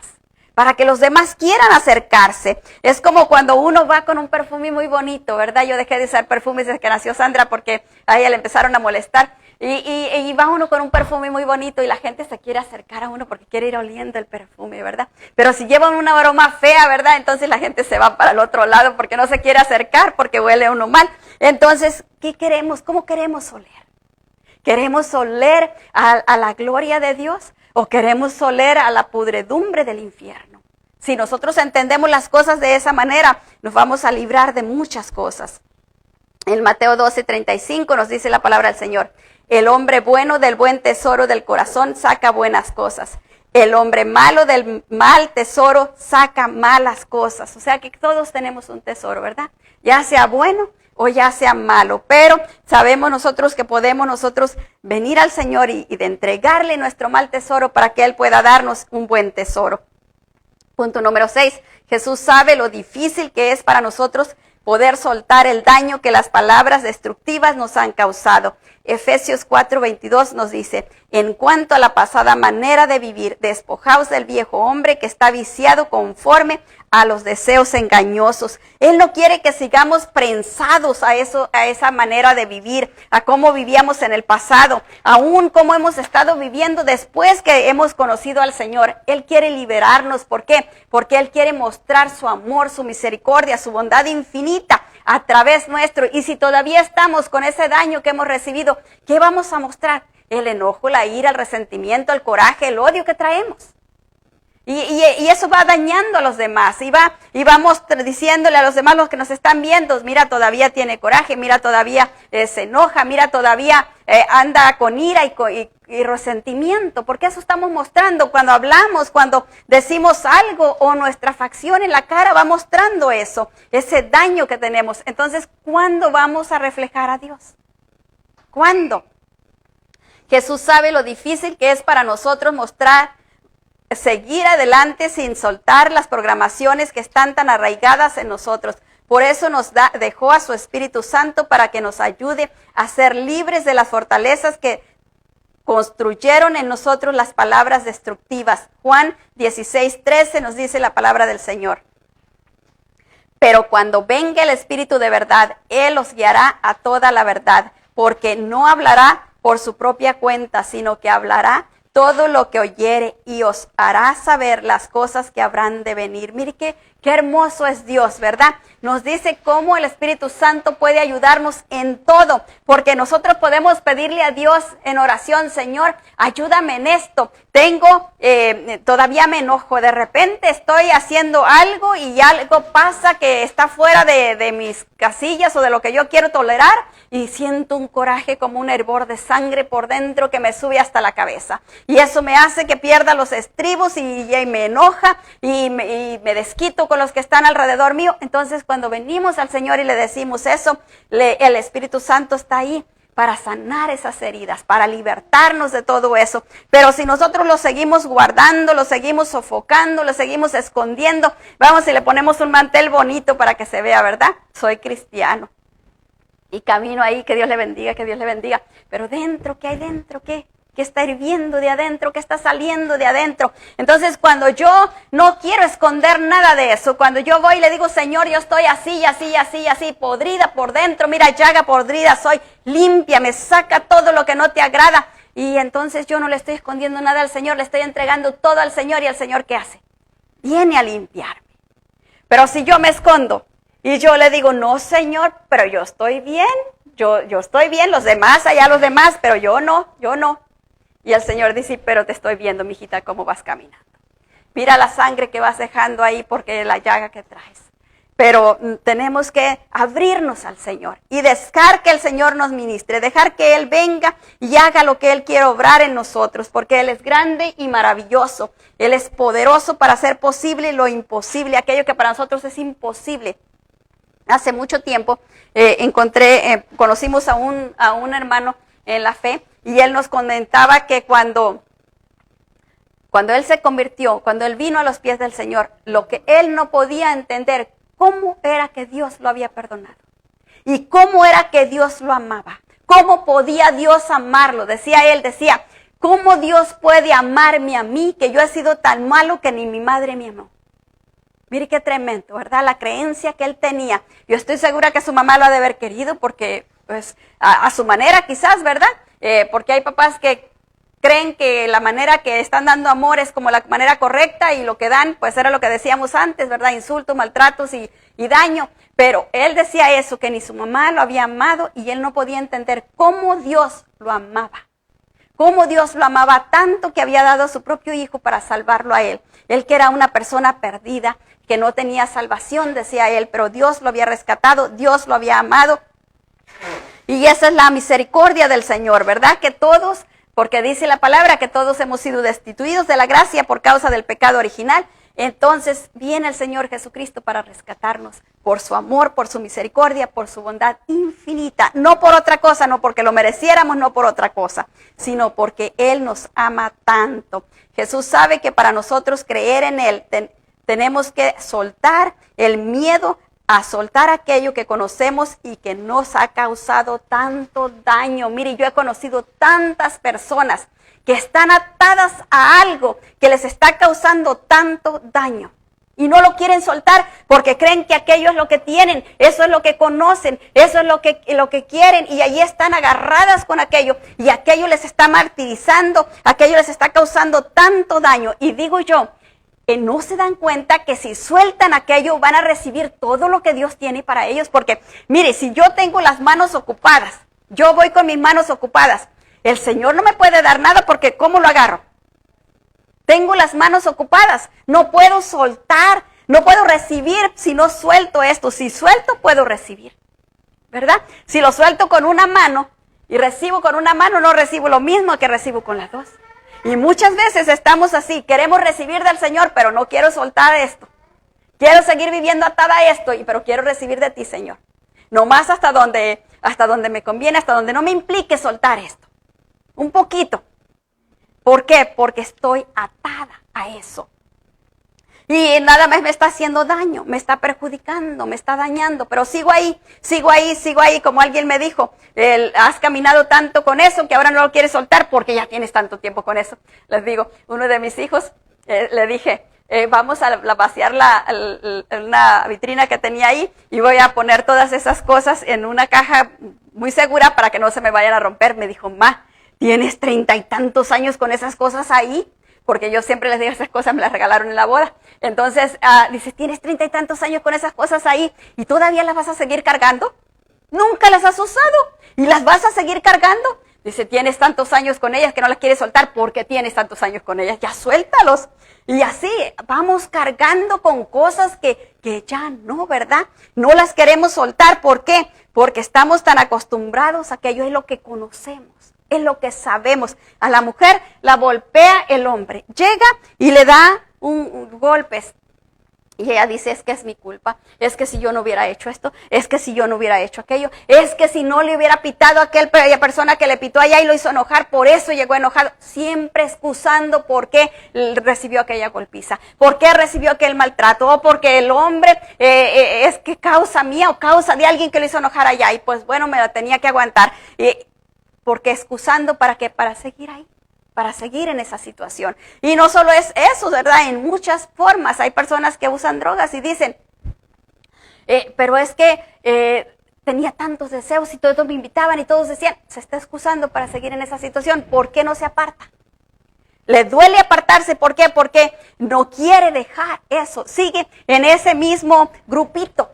para que los demás quieran acercarse. Es como cuando uno va con un perfume muy bonito, ¿verdad? Yo dejé de usar perfumes desde que nació Sandra porque a ella le empezaron a molestar. Y va uno con un perfume muy bonito y la gente se quiere acercar a uno porque quiere ir oliendo el perfume, ¿verdad? Pero si llevan una aroma fea, ¿verdad? Entonces la gente se va para el otro lado porque no se quiere acercar porque huele uno mal. Entonces, ¿qué queremos? ¿Cómo queremos oler? ¿Queremos oler a la gloria de Dios o queremos oler a la pudredumbre del infierno? Si nosotros entendemos las cosas de esa manera, nos vamos a librar de muchas cosas. En Mateo 12:35 nos dice la palabra del Señor: el hombre bueno del buen tesoro del corazón saca buenas cosas. El hombre malo del mal tesoro saca malas cosas. O sea que todos tenemos un tesoro, ¿verdad? Ya sea bueno o ya sea malo. Pero sabemos nosotros que podemos nosotros venir al Señor y de entregarle nuestro mal tesoro para que Él pueda darnos un buen tesoro. Punto número 6. Jesús sabe lo difícil que es para nosotros poder soltar el daño que las palabras destructivas nos han causado. Efesios 4:22 nos dice: en cuanto a la pasada manera de vivir, despojaos del viejo hombre que está viciado conforme a los deseos engañosos. Él no quiere que sigamos prensados a esa manera de vivir, a cómo vivíamos en el pasado, aún cómo hemos estado viviendo después que hemos conocido al Señor. Él quiere liberarnos. ¿Por qué? Porque Él quiere mostrar su amor, su misericordia, su bondad infinita a través nuestro. Y si todavía estamos con ese daño que hemos recibido, ¿qué vamos a mostrar? El enojo, la ira, el resentimiento, el coraje, el odio que traemos. Y eso va dañando a los demás, y vamos diciéndole a los demás, los que nos están viendo: mira, todavía tiene coraje, mira, todavía se enoja, mira, todavía anda con ira y resentimiento. Porque eso estamos mostrando cuando hablamos, cuando decimos algo, o nuestra facción en la cara va mostrando eso, ese daño que tenemos. Entonces, ¿cuándo vamos a reflejar a Dios? ¿Cuándo? Jesús sabe lo difícil que es para nosotros seguir adelante sin soltar las programaciones que están tan arraigadas en nosotros. Por eso dejó a su Espíritu Santo para que nos ayude a ser libres de las fortalezas que construyeron en nosotros las palabras destructivas. Juan 16:13 nos dice la palabra del Señor: pero cuando venga el Espíritu de verdad, Él os guiará a toda la verdad, porque no hablará por su propia cuenta, sino que hablará todo lo que oyere y os hará saber las cosas que habrán de venir. Mire qué hermoso es Dios, ¿verdad? Nos dice cómo el Espíritu Santo puede ayudarnos en todo, porque nosotros podemos pedirle a Dios en oración: Señor, ayúdame en esto. Todavía me enojo, de repente estoy haciendo algo y algo pasa que está fuera de mis casillas o de lo que yo quiero tolerar, y siento un coraje como un hervor de sangre por dentro que me sube hasta la cabeza. Y eso me hace que pierda los estribos y me enoja y me desquito con los que están alrededor mío. Entonces, cuando venimos al Señor y le decimos eso, el Espíritu Santo está ahí para sanar esas heridas, para libertarnos de todo eso. Pero si nosotros lo seguimos guardando, lo seguimos sofocando, lo seguimos escondiendo, vamos y le ponemos un mantel bonito para que se vea, ¿verdad? Soy cristiano y camino ahí, que Dios le bendiga, que Dios le bendiga. Pero dentro, ¿qué hay dentro? ¿Qué está hirviendo de adentro? ¿Qué está saliendo de adentro? Entonces, cuando yo no quiero esconder nada de eso, cuando yo voy y le digo: Señor, yo estoy así, así, así, así, podrida por dentro, mira, llaga podrida soy, límpiame, saca todo lo que no te agrada. Y entonces yo no le estoy escondiendo nada al Señor, le estoy entregando todo al Señor. ¿Y el Señor qué hace? Viene a limpiarme. Pero si yo me escondo y yo le digo: no, Señor, pero yo estoy bien, yo estoy bien, los demás, allá los demás, pero yo no. Y el Señor dice: pero te estoy viendo, mijita, cómo vas caminando. Mira la sangre que vas dejando ahí porque la llaga que traes. Pero tenemos que abrirnos al Señor y dejar que el Señor nos ministre, dejar que Él venga y haga lo que Él quiere obrar en nosotros, porque Él es grande y maravilloso. Él es poderoso para hacer posible lo imposible, aquello que para nosotros es imposible. Hace mucho tiempo conocimos a un hermano en la fe, y él nos comentaba que cuando él se convirtió, cuando él vino a los pies del Señor, lo que él no podía entender, cómo era que Dios lo había perdonado y cómo era que Dios lo amaba, cómo podía Dios amarlo. Decía, ¿Cómo Dios puede amarme a mí, que yo he sido tan malo que ni mi madre me amó? Mire qué tremendo, ¿verdad? La creencia que él tenía. Yo estoy segura que su mamá lo ha de haber querido porque, pues, a su manera quizás, ¿verdad? Porque hay papás que creen que la manera que están dando amor es como la manera correcta y lo que dan, pues era lo que decíamos antes, ¿verdad? Insultos, maltratos y daño. Pero él decía eso, que ni su mamá lo había amado y él no podía entender cómo Dios lo amaba. Cómo Dios lo amaba tanto que había dado a su propio hijo para salvarlo a él. Él que era una persona perdida, que no tenía salvación, decía él, pero Dios lo había rescatado, Dios lo había amado. Y esa es la misericordia del Señor, ¿verdad? Que todos, porque dice la palabra que todos hemos sido destituidos de la gracia por causa del pecado original. Entonces viene el Señor Jesucristo para rescatarnos por su amor, por su misericordia, por su bondad infinita. No por otra cosa, no porque lo mereciéramos, no por otra cosa, sino porque Él nos ama tanto. Jesús sabe que para nosotros creer en Él tenemos que soltar el miedo a soltar aquello que conocemos y que nos ha causado tanto daño. Mire, yo he conocido tantas personas que están atadas a algo que les está causando tanto daño. Y no lo quieren soltar porque creen que aquello es lo que tienen, eso es lo que conocen, eso es lo que quieren. Y allí están agarradas con aquello y aquello les está martirizando, aquello les está causando tanto daño. Y digo yo, no se dan cuenta que si sueltan aquello van a recibir todo lo que Dios tiene para ellos. Porque, mire, si yo tengo las manos ocupadas, yo voy con mis manos ocupadas, el Señor no me puede dar nada porque ¿cómo lo agarro? Tengo las manos ocupadas, no puedo soltar, no puedo recibir si no suelto esto. Si suelto, puedo recibir, ¿verdad? Si lo suelto con una mano y recibo con una mano, no recibo lo mismo que recibo con las dos. Y muchas veces estamos así, queremos recibir del Señor, pero no quiero soltar esto. Quiero seguir viviendo atada a esto, pero quiero recibir de ti, Señor. Nomás hasta donde me conviene, hasta donde no me implique soltar esto. Un poquito. ¿Por qué? Porque estoy atada a eso. Y nada más me está haciendo daño, me está perjudicando, me está dañando, pero sigo ahí, como alguien me dijo, has caminado tanto con eso que ahora no lo quieres soltar porque ya tienes tanto tiempo con eso. Les digo, uno de mis hijos, le dije, vamos a vaciar una vitrina que tenía ahí y voy a poner todas esas cosas en una caja muy segura para que no se me vayan a romper. Me dijo, ma, ¿tienes 30 y tantos años con esas cosas ahí? Porque yo siempre les digo, esas cosas me las regalaron en la boda. Entonces, dice, ¿tienes 30 y tantos años con esas cosas ahí y todavía las vas a seguir cargando? Nunca las has usado y las vas a seguir cargando. Dice, tienes tantos años con ellas que no las quieres soltar. ¿Por qué tienes tantos años con ellas? Ya suéltalos. Y así vamos cargando con cosas que ya no, ¿verdad? No las queremos soltar. ¿Por qué? Porque estamos tan acostumbrados a que ello es lo que conocemos. Es lo que sabemos. A la mujer la golpea el hombre. Llega y le da un golpe. Y ella dice, es que es mi culpa. Es que si yo no hubiera hecho esto. Es que si yo no hubiera hecho aquello. Es que si no le hubiera pitado a aquella persona que le pitó allá y lo hizo enojar. Por eso llegó enojado. Siempre excusando por qué recibió aquella golpiza. Por qué recibió aquel maltrato. O porque el hombre es que causa mía o causa de alguien que lo hizo enojar allá. Y pues bueno, me la tenía que aguantar. Porque excusando para qué, para seguir ahí, para seguir en esa situación. Y no solo es eso, ¿verdad? En muchas formas hay personas que usan drogas y dicen, pero es que tenía tantos deseos y todos me invitaban y todos decían, se está excusando para seguir en esa situación. ¿Por qué no se aparta? Le duele apartarse, ¿por qué? Porque no quiere dejar eso, sigue en ese mismo grupito.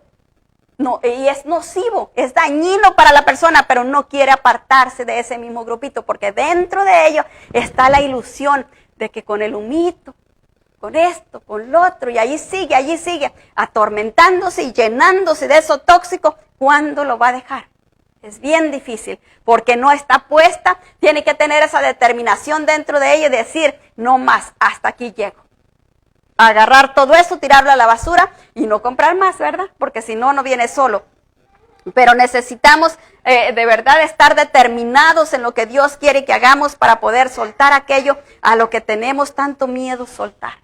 No, y es nocivo, es dañino para la persona, pero no quiere apartarse de ese mismo grupito, porque dentro de ello está la ilusión de que con el humito, con esto, con lo otro, y allí sigue, atormentándose y llenándose de eso tóxico. ¿Cuándo lo va a dejar? Es bien difícil, porque no está puesta, tiene que tener esa determinación dentro de ella y decir, no más, hasta aquí llego. Agarrar todo eso, tirarlo a la basura y no comprar más, ¿verdad? Porque si no, no viene solo. Pero necesitamos de verdad estar determinados en lo que Dios quiere que hagamos para poder soltar aquello a lo que tenemos tanto miedo soltar.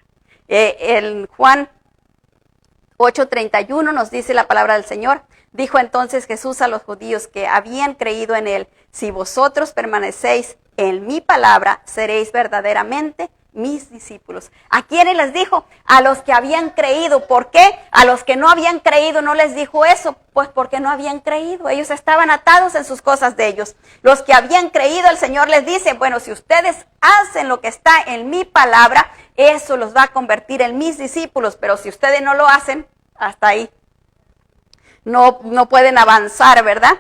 En Juan 8:31 nos dice la palabra del Señor. Dijo entonces Jesús a los judíos que habían creído en Él, si vosotros permanecéis en mi palabra seréis verdaderamente mis discípulos. ¿A quiénes les dijo? A los que habían creído. ¿Por qué? A los que no habían creído no les dijo eso, pues porque no habían creído. Ellos estaban atados en sus cosas de ellos. Los que habían creído, el Señor les dice, bueno, si ustedes hacen lo que está en mi palabra, eso los va a convertir en mis discípulos, pero si ustedes no lo hacen, hasta ahí. No pueden avanzar, ¿verdad?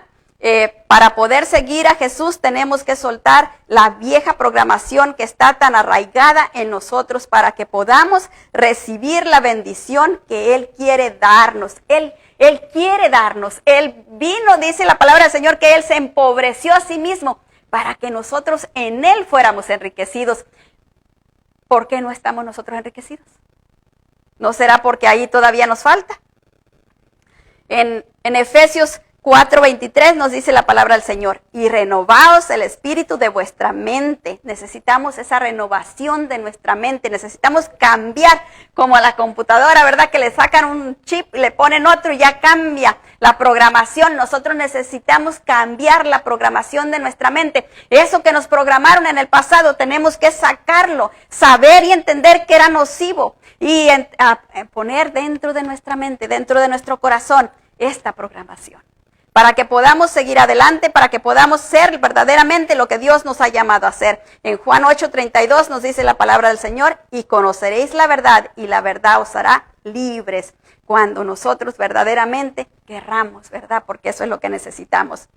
Para poder seguir a Jesús tenemos que soltar la vieja programación que está tan arraigada en nosotros para que podamos recibir la bendición que Él quiere darnos. Él quiere darnos. Él vino, dice la palabra del Señor, que Él se empobreció a sí mismo para que nosotros en Él fuéramos enriquecidos. ¿Por qué no estamos nosotros enriquecidos? ¿No será porque ahí todavía nos falta? En Efesios 4:23 nos dice la palabra del Señor, y renovaos el espíritu de vuestra mente. Necesitamos esa renovación de nuestra mente, necesitamos cambiar como a la computadora, ¿verdad? Que le sacan un chip, le ponen otro y ya cambia la programación. Nosotros necesitamos cambiar la programación de nuestra mente. Eso que nos programaron en el pasado, tenemos que sacarlo, saber y entender que era nocivo y poner dentro de nuestra mente, dentro de nuestro corazón, esta programación. Para que podamos seguir adelante, para que podamos ser verdaderamente lo que Dios nos ha llamado a ser. En Juan 8:32 nos dice la palabra del Señor, y conoceréis la verdad, y la verdad os hará libres. Cuando nosotros verdaderamente querramos, ¿verdad? Porque eso es lo que necesitamos.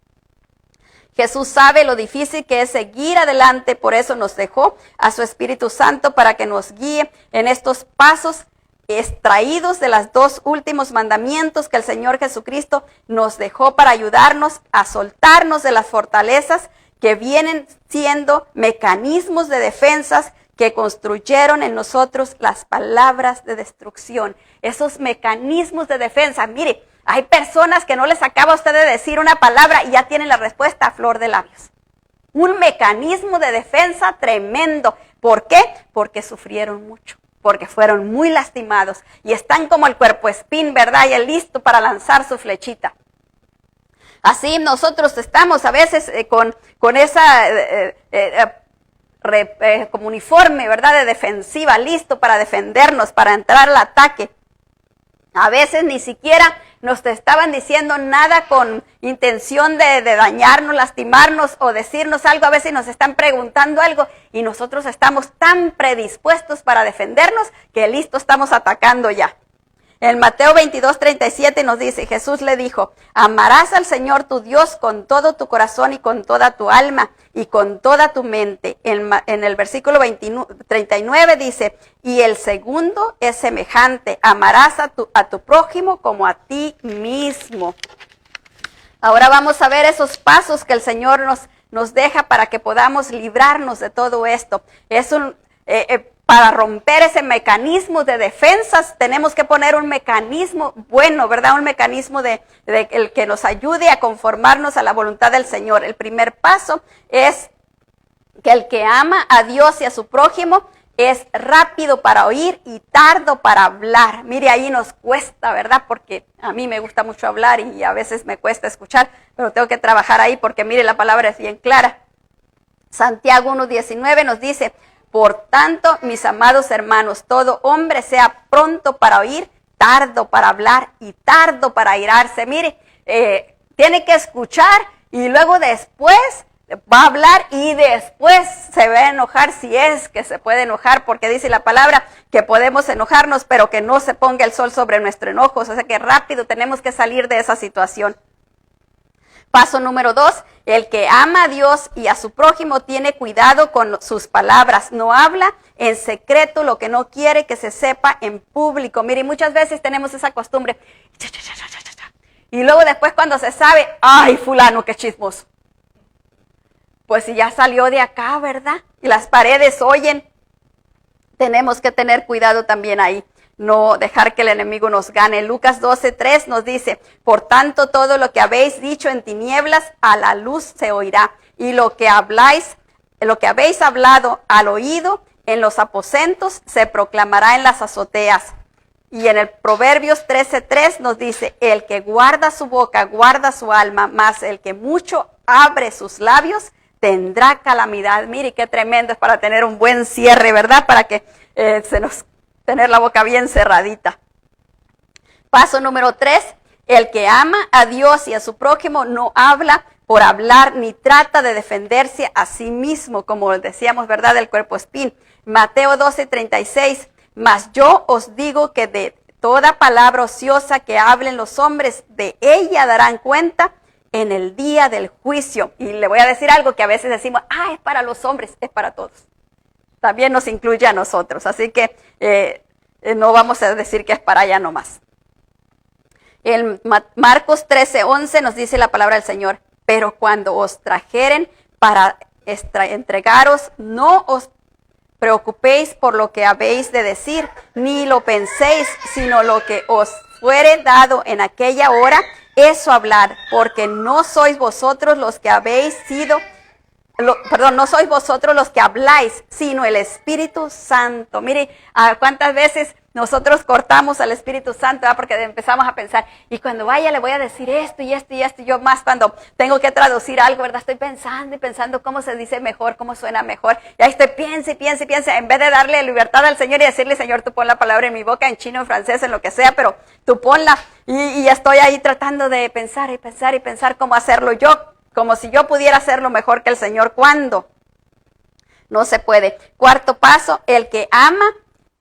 Jesús sabe lo difícil que es seguir adelante, por eso nos dejó a su Espíritu Santo para que nos guíe en estos pasos extraídos de los 2 últimos mandamientos que el Señor Jesucristo nos dejó para ayudarnos a soltarnos de las fortalezas que vienen siendo mecanismos de defensas que construyeron en nosotros las palabras de destrucción. Esos mecanismos de defensa, mire, hay personas que no les acaba a usted de decir una palabra y ya tienen la respuesta a flor de labios. Un mecanismo de defensa tremendo. ¿Por qué? Porque sufrieron mucho, porque fueron muy lastimados y están como el cuerpo espín, ¿verdad? Y listo para lanzar su flechita. Así nosotros estamos a veces con esa como uniforme, ¿verdad? De defensiva, listo para defendernos, para entrar al ataque. A veces ni siquiera nos estaban diciendo nada con intención de dañarnos, lastimarnos o decirnos algo. A veces nos están preguntando algo y nosotros estamos tan predispuestos para defendernos que listo estamos atacando ya. En Mateo 22:37 nos dice, Jesús le dijo, amarás al Señor tu Dios con todo tu corazón y con toda tu alma y con toda tu mente. En el versículo 39 dice, y el segundo es semejante, amarás a tu prójimo como a ti mismo. Ahora vamos a ver esos pasos que el Señor nos deja para que podamos librarnos de todo esto. Para romper ese mecanismo de defensas, tenemos que poner un mecanismo bueno, ¿verdad? Un mecanismo el que nos ayude a conformarnos a la voluntad del Señor. El primer paso es que el que ama a Dios y a su prójimo es rápido para oír y tardo para hablar. Mire, ahí nos cuesta, ¿verdad? Porque a mí me gusta mucho hablar y a veces me cuesta escuchar, pero tengo que trabajar ahí porque mire, la palabra es bien clara. Santiago 1:19 nos dice, por tanto, mis amados hermanos, todo hombre sea pronto para oír, tardo para hablar y tardo para airarse. Mire, tiene que escuchar y luego después va a hablar y después se va a enojar si es que se puede enojar, porque dice la palabra que podemos enojarnos, pero que no se ponga el sol sobre nuestro enojo. O sea que rápido tenemos que salir de esa situación. Paso número 2, el que ama a Dios y a su prójimo tiene cuidado con sus palabras. No habla en secreto lo que no quiere que se sepa en público. Mire, muchas veces tenemos esa costumbre. Y luego después cuando se sabe, ¡ay, fulano, qué chismoso! Pues si ya salió de acá, ¿verdad? Y las paredes oyen. Tenemos que tener cuidado también ahí. No dejar que el enemigo nos gane. Lucas 12:3 nos dice, por tanto todo lo que habéis dicho en tinieblas a la luz se oirá, y lo que habéis hablado al oído en los aposentos se proclamará en las azoteas. Y en el Proverbios 13:3 nos dice, el que guarda su boca guarda su alma, mas el que mucho abre sus labios tendrá calamidad. Mire qué tremendo es para tener un buen cierre, ¿verdad? Para que tener la boca bien cerradita. Paso número 3, el que ama a Dios y a su prójimo no habla por hablar ni trata de defenderse a sí mismo, como decíamos, ¿verdad? Del cuerpo espín. Mateo 12:36, mas yo os digo que de toda palabra ociosa que hablen los hombres, de ella darán cuenta en el día del juicio. Y le voy a decir algo que a veces decimos, es para los hombres, es para todos. También nos incluye a nosotros, así que no vamos a decir que es para allá nomás. En Marcos 13:11 nos dice la palabra del Señor, pero cuando os trajeren para entregaros, no os preocupéis por lo que habéis de decir, ni lo penséis, sino lo que os fuere dado en aquella hora, eso hablad, porque no sois vosotros los que habéis sido, no sois vosotros los que habláis, sino el Espíritu Santo. Mire, cuántas veces nosotros cortamos al Espíritu Santo, ¿verdad? Porque empezamos a pensar, y cuando vaya le voy a decir esto y esto y esto, y yo más cuando tengo que traducir algo, ¿verdad? Estoy pensando y pensando cómo se dice mejor, cómo suena mejor, y ahí estoy, piense, en vez de darle libertad al Señor y decirle, Señor, tú pon la palabra en mi boca, en chino, en francés, en lo que sea, pero tú ponla, y estoy ahí tratando de pensar y pensar y pensar cómo hacerlo yo, como si yo pudiera hacerlo mejor que el Señor. ¿Cuándo? No se puede. Cuarto paso, el que ama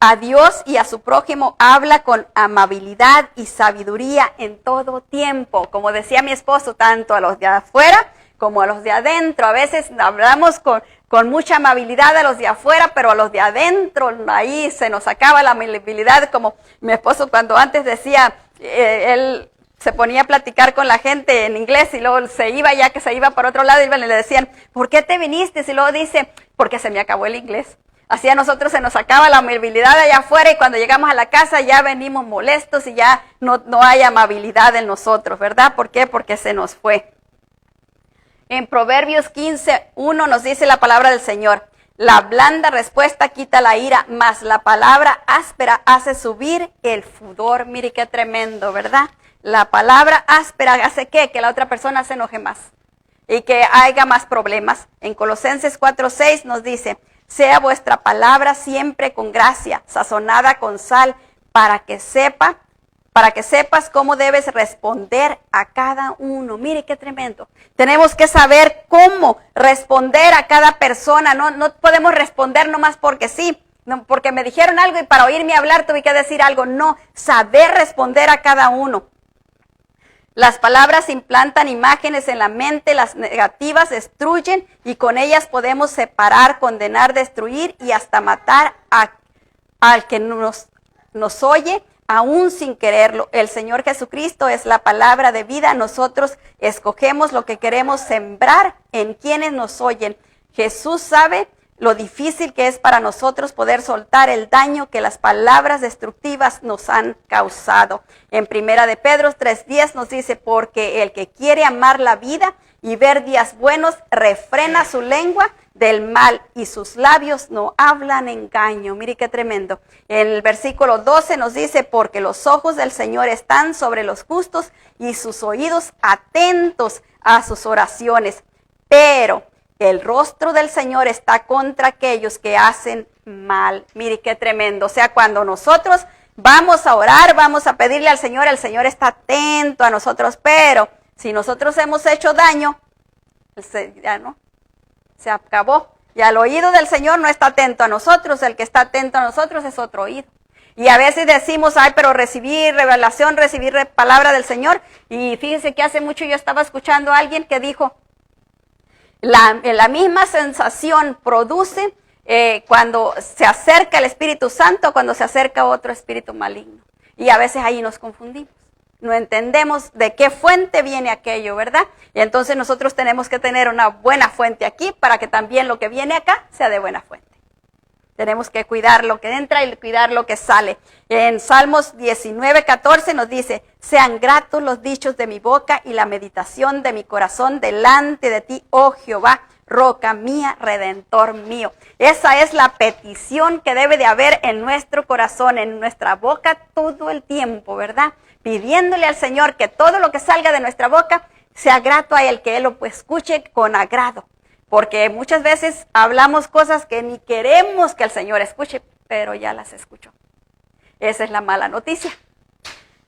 a Dios y a su prójimo habla con amabilidad y sabiduría en todo tiempo. Como decía mi esposo, tanto a los de afuera como a los de adentro. A veces hablamos con mucha amabilidad a los de afuera, pero a los de adentro ahí se nos acaba la amabilidad. Como mi esposo cuando antes decía, él se ponía a platicar con la gente en inglés y luego se iba, ya que se iba para otro lado, y le decían, ¿por qué te viniste? Y luego dice, porque se me acabó el inglés. Así a nosotros se nos acaba la amabilidad allá afuera y cuando llegamos a la casa ya venimos molestos y ya no hay amabilidad en nosotros, ¿verdad? ¿Por qué? Porque se nos fue. En Proverbios 15:1 nos dice la palabra del Señor, la blanda respuesta quita la ira, mas la palabra áspera hace subir el furor. Mire qué tremendo, ¿verdad? La palabra áspera hace ¿qué? Que la otra persona se enoje más y que haya más problemas. En Colosenses 4:6 nos dice, sea vuestra palabra siempre con gracia, sazonada con sal, para que sepas cómo debes responder a cada uno. Mire qué tremendo. Tenemos que saber cómo responder a cada persona. No podemos responder nomás porque sí, no, porque me dijeron algo y para oírme hablar tuve que decir algo. No, saber responder a cada uno. Las palabras implantan imágenes en la mente, las negativas destruyen y con ellas podemos separar, condenar, destruir y hasta matar al que nos oye, aún sin quererlo. El Señor Jesucristo es la palabra de vida. Nosotros escogemos lo que queremos sembrar en quienes nos oyen. Jesús sabe lo difícil que es para nosotros poder soltar el daño que las palabras destructivas nos han causado. En Primera de Pedro 3:10 nos dice, porque el que quiere amar la vida y ver días buenos, refrena su lengua del mal y sus labios no hablan engaño. Mire qué tremendo. En el versículo 12 nos dice, porque los ojos del Señor están sobre los justos y sus oídos atentos a sus oraciones. Pero el rostro del Señor está contra aquellos que hacen mal. Mire qué tremendo. O sea, cuando nosotros vamos a orar, vamos a pedirle al Señor, el Señor está atento a nosotros. Pero si nosotros hemos hecho daño, ya no, se acabó. Y al oído del Señor no está atento a nosotros. El que está atento a nosotros es otro oído. Y a veces decimos, pero recibir revelación, recibir palabra del Señor. Y fíjense que hace mucho yo estaba escuchando a alguien que dijo, la misma sensación produce cuando se acerca el Espíritu Santo, cuando se acerca otro espíritu maligno. Y a veces ahí nos confundimos. No entendemos de qué fuente viene aquello, ¿verdad? Y entonces nosotros tenemos que tener una buena fuente aquí para que también lo que viene acá sea de buena fuente. Tenemos que cuidar lo que entra y cuidar lo que sale. En Salmos 19:14 nos dice, sean gratos los dichos de mi boca y la meditación de mi corazón delante de ti, oh Jehová, roca mía, redentor mío. Esa es la petición que debe de haber en nuestro corazón, en nuestra boca todo el tiempo, ¿verdad? Pidiéndole al Señor que todo lo que salga de nuestra boca sea grato a Él, que Él lo escuche con agrado. porque muchas veces hablamos cosas que ni queremos que el Señor escuche, pero ya las escuchó. Esa es la mala noticia.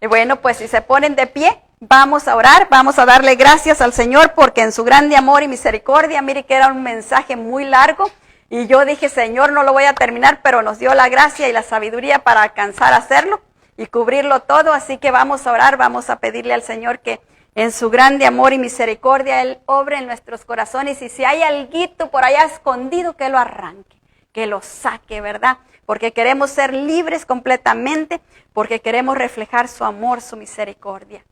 Y bueno, pues si se ponen de pie, vamos a orar, vamos a darle gracias al Señor porque en su grande amor y misericordia, mire que era un mensaje muy largo y yo dije, Señor, no lo voy a terminar, pero nos dio la gracia y la sabiduría para alcanzar a hacerlo y cubrirlo todo, así que vamos a orar, vamos a pedirle al Señor que en su grande amor y misericordia Él obre en nuestros corazones y si hay alguito por allá escondido, que lo arranque, que lo saque, ¿verdad? Porque queremos ser libres completamente, porque queremos reflejar su amor, su misericordia.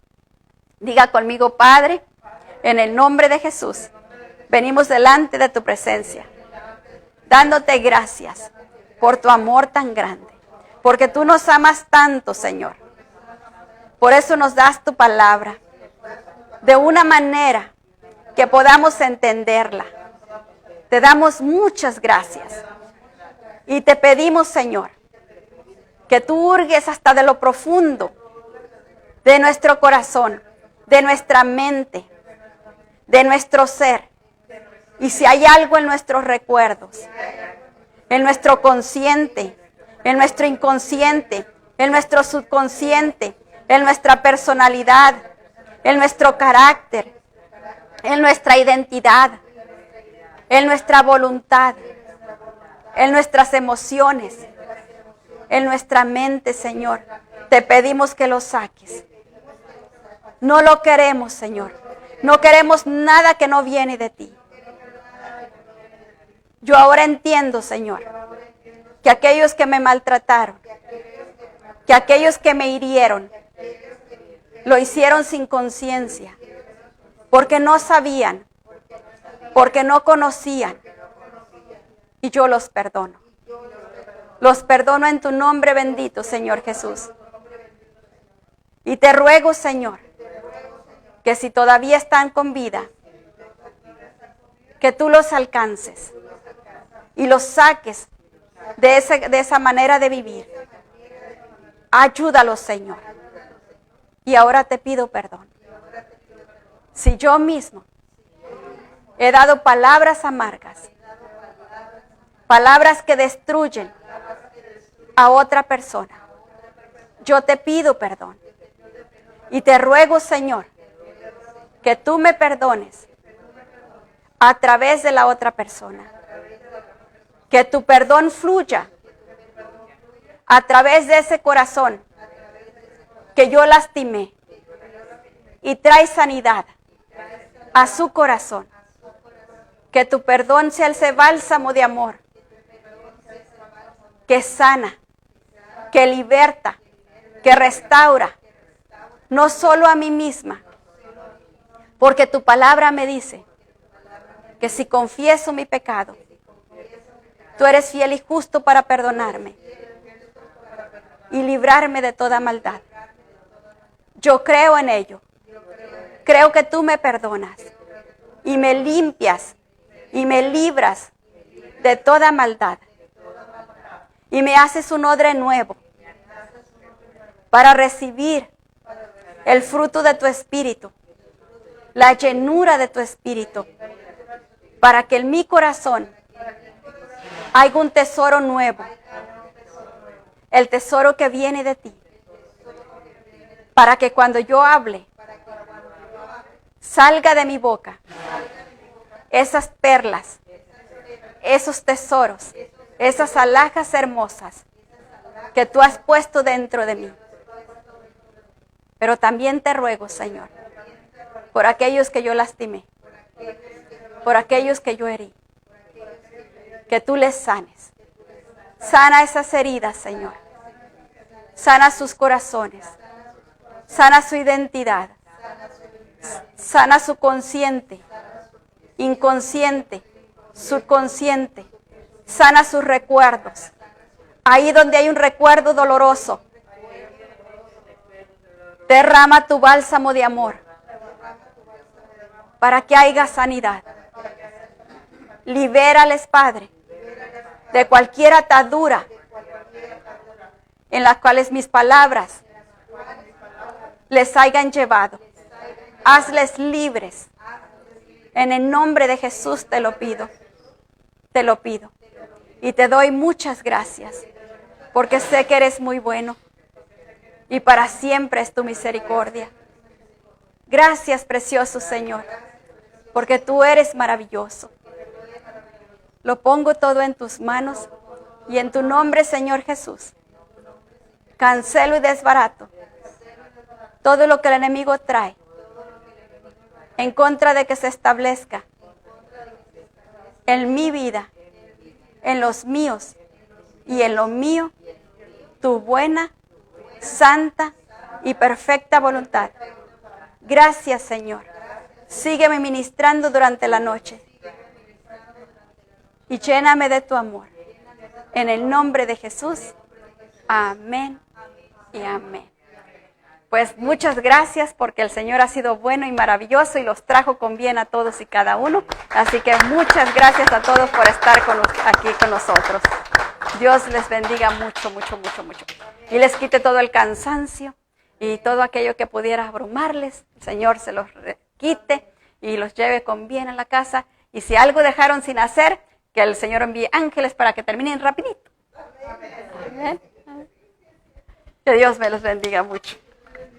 Diga conmigo, Padre, en el nombre de Jesús, venimos delante de tu presencia, dándote gracias por tu amor tan grande, porque tú nos amas tanto, Señor. Por eso nos das tu palabra, de una manera que podamos entenderla. Te damos muchas gracias. Y te pedimos, Señor, que tú hurgues hasta de lo profundo de nuestro corazón, de nuestra mente, de nuestro ser. Y si hay algo en nuestros recuerdos, en nuestro consciente, en nuestro inconsciente, en nuestro subconsciente, en nuestra personalidad, en nuestro carácter, en nuestra identidad, en nuestra voluntad, en nuestras emociones, en nuestra mente, Señor, te pedimos que lo saques. No lo queremos, Señor. No queremos nada que no viene de ti. Yo ahora entiendo, Señor, que aquellos que me maltrataron, que aquellos que me hirieron, lo hicieron sin conciencia, porque no sabían, porque no conocían. Y yo los perdono. Los perdono en tu nombre bendito, Señor Jesús. Y te ruego, Señor, que si todavía están con vida, que tú los alcances y los saques de esa manera de vivir. Ayúdalos, Señor. Y ahora te pido perdón. Si yo mismo he dado palabras amargas, palabras que destruyen a otra persona, yo te pido perdón. Y te ruego, Señor, que tú me perdones a través de la otra persona. Que tu perdón fluya a través de ese corazón que yo lastimé y trae sanidad a su corazón. Que tu perdón sea ese bálsamo de amor que sana, que liberta, que restaura, no solo a mí misma, porque tu palabra me dice que si confieso mi pecado, tú eres fiel y justo para perdonarme y librarme de toda maldad. Yo creo en ello. Creo que tú me perdonas y me limpias y me libras de toda maldad. Y me haces un odre nuevo para recibir el fruto de tu espíritu, la llenura de tu espíritu, para que en mi corazón haya un tesoro nuevo, el tesoro que viene de ti, para que cuando yo hable, salga de mi boca esas perlas, esos tesoros, esas alhajas hermosas que tú has puesto dentro de mí. Pero también te ruego, Señor, por aquellos que yo lastimé, por aquellos que yo herí, que tú les sanes. Sana esas heridas, Señor. Sana sus corazones. Sana su identidad. Sana su consciente, inconsciente, subconsciente. Sana sus recuerdos. Ahí donde hay un recuerdo doloroso, derrama tu bálsamo de amor para que haya sanidad. Libérales, Padre, de cualquier atadura en las cuales mis palabras les hayan llevado. Hazles libres En el nombre de Jesús te lo pido. Te lo pido. Y te doy muchas gracias, porque sé que eres muy bueno y para siempre es tu misericordia. Gracias, precioso Señor, porque tú eres maravilloso. Lo pongo todo en tus manos y en tu nombre, Señor Jesús, cancelo y desbarato todo lo que el enemigo trae en contra de que se establezca en mi vida, en los míos y en lo mío, tu buena, santa y perfecta voluntad. Gracias, Señor. Sígueme ministrando durante la noche y lléname de tu amor. En el nombre de Jesús. Amén y amén. Pues muchas gracias porque el Señor ha sido bueno y maravilloso y los trajo con bien a todos y cada uno. Así que muchas gracias a todos por estar aquí con nosotros. Dios les bendiga mucho, mucho, mucho, mucho. Y les quite todo el cansancio y todo aquello que pudiera abrumarles. El Señor se los quite y los lleve con bien a la casa. Y si algo dejaron sin hacer, que el Señor envíe ángeles para que terminen rapidito. Amén. Que Dios me los bendiga mucho.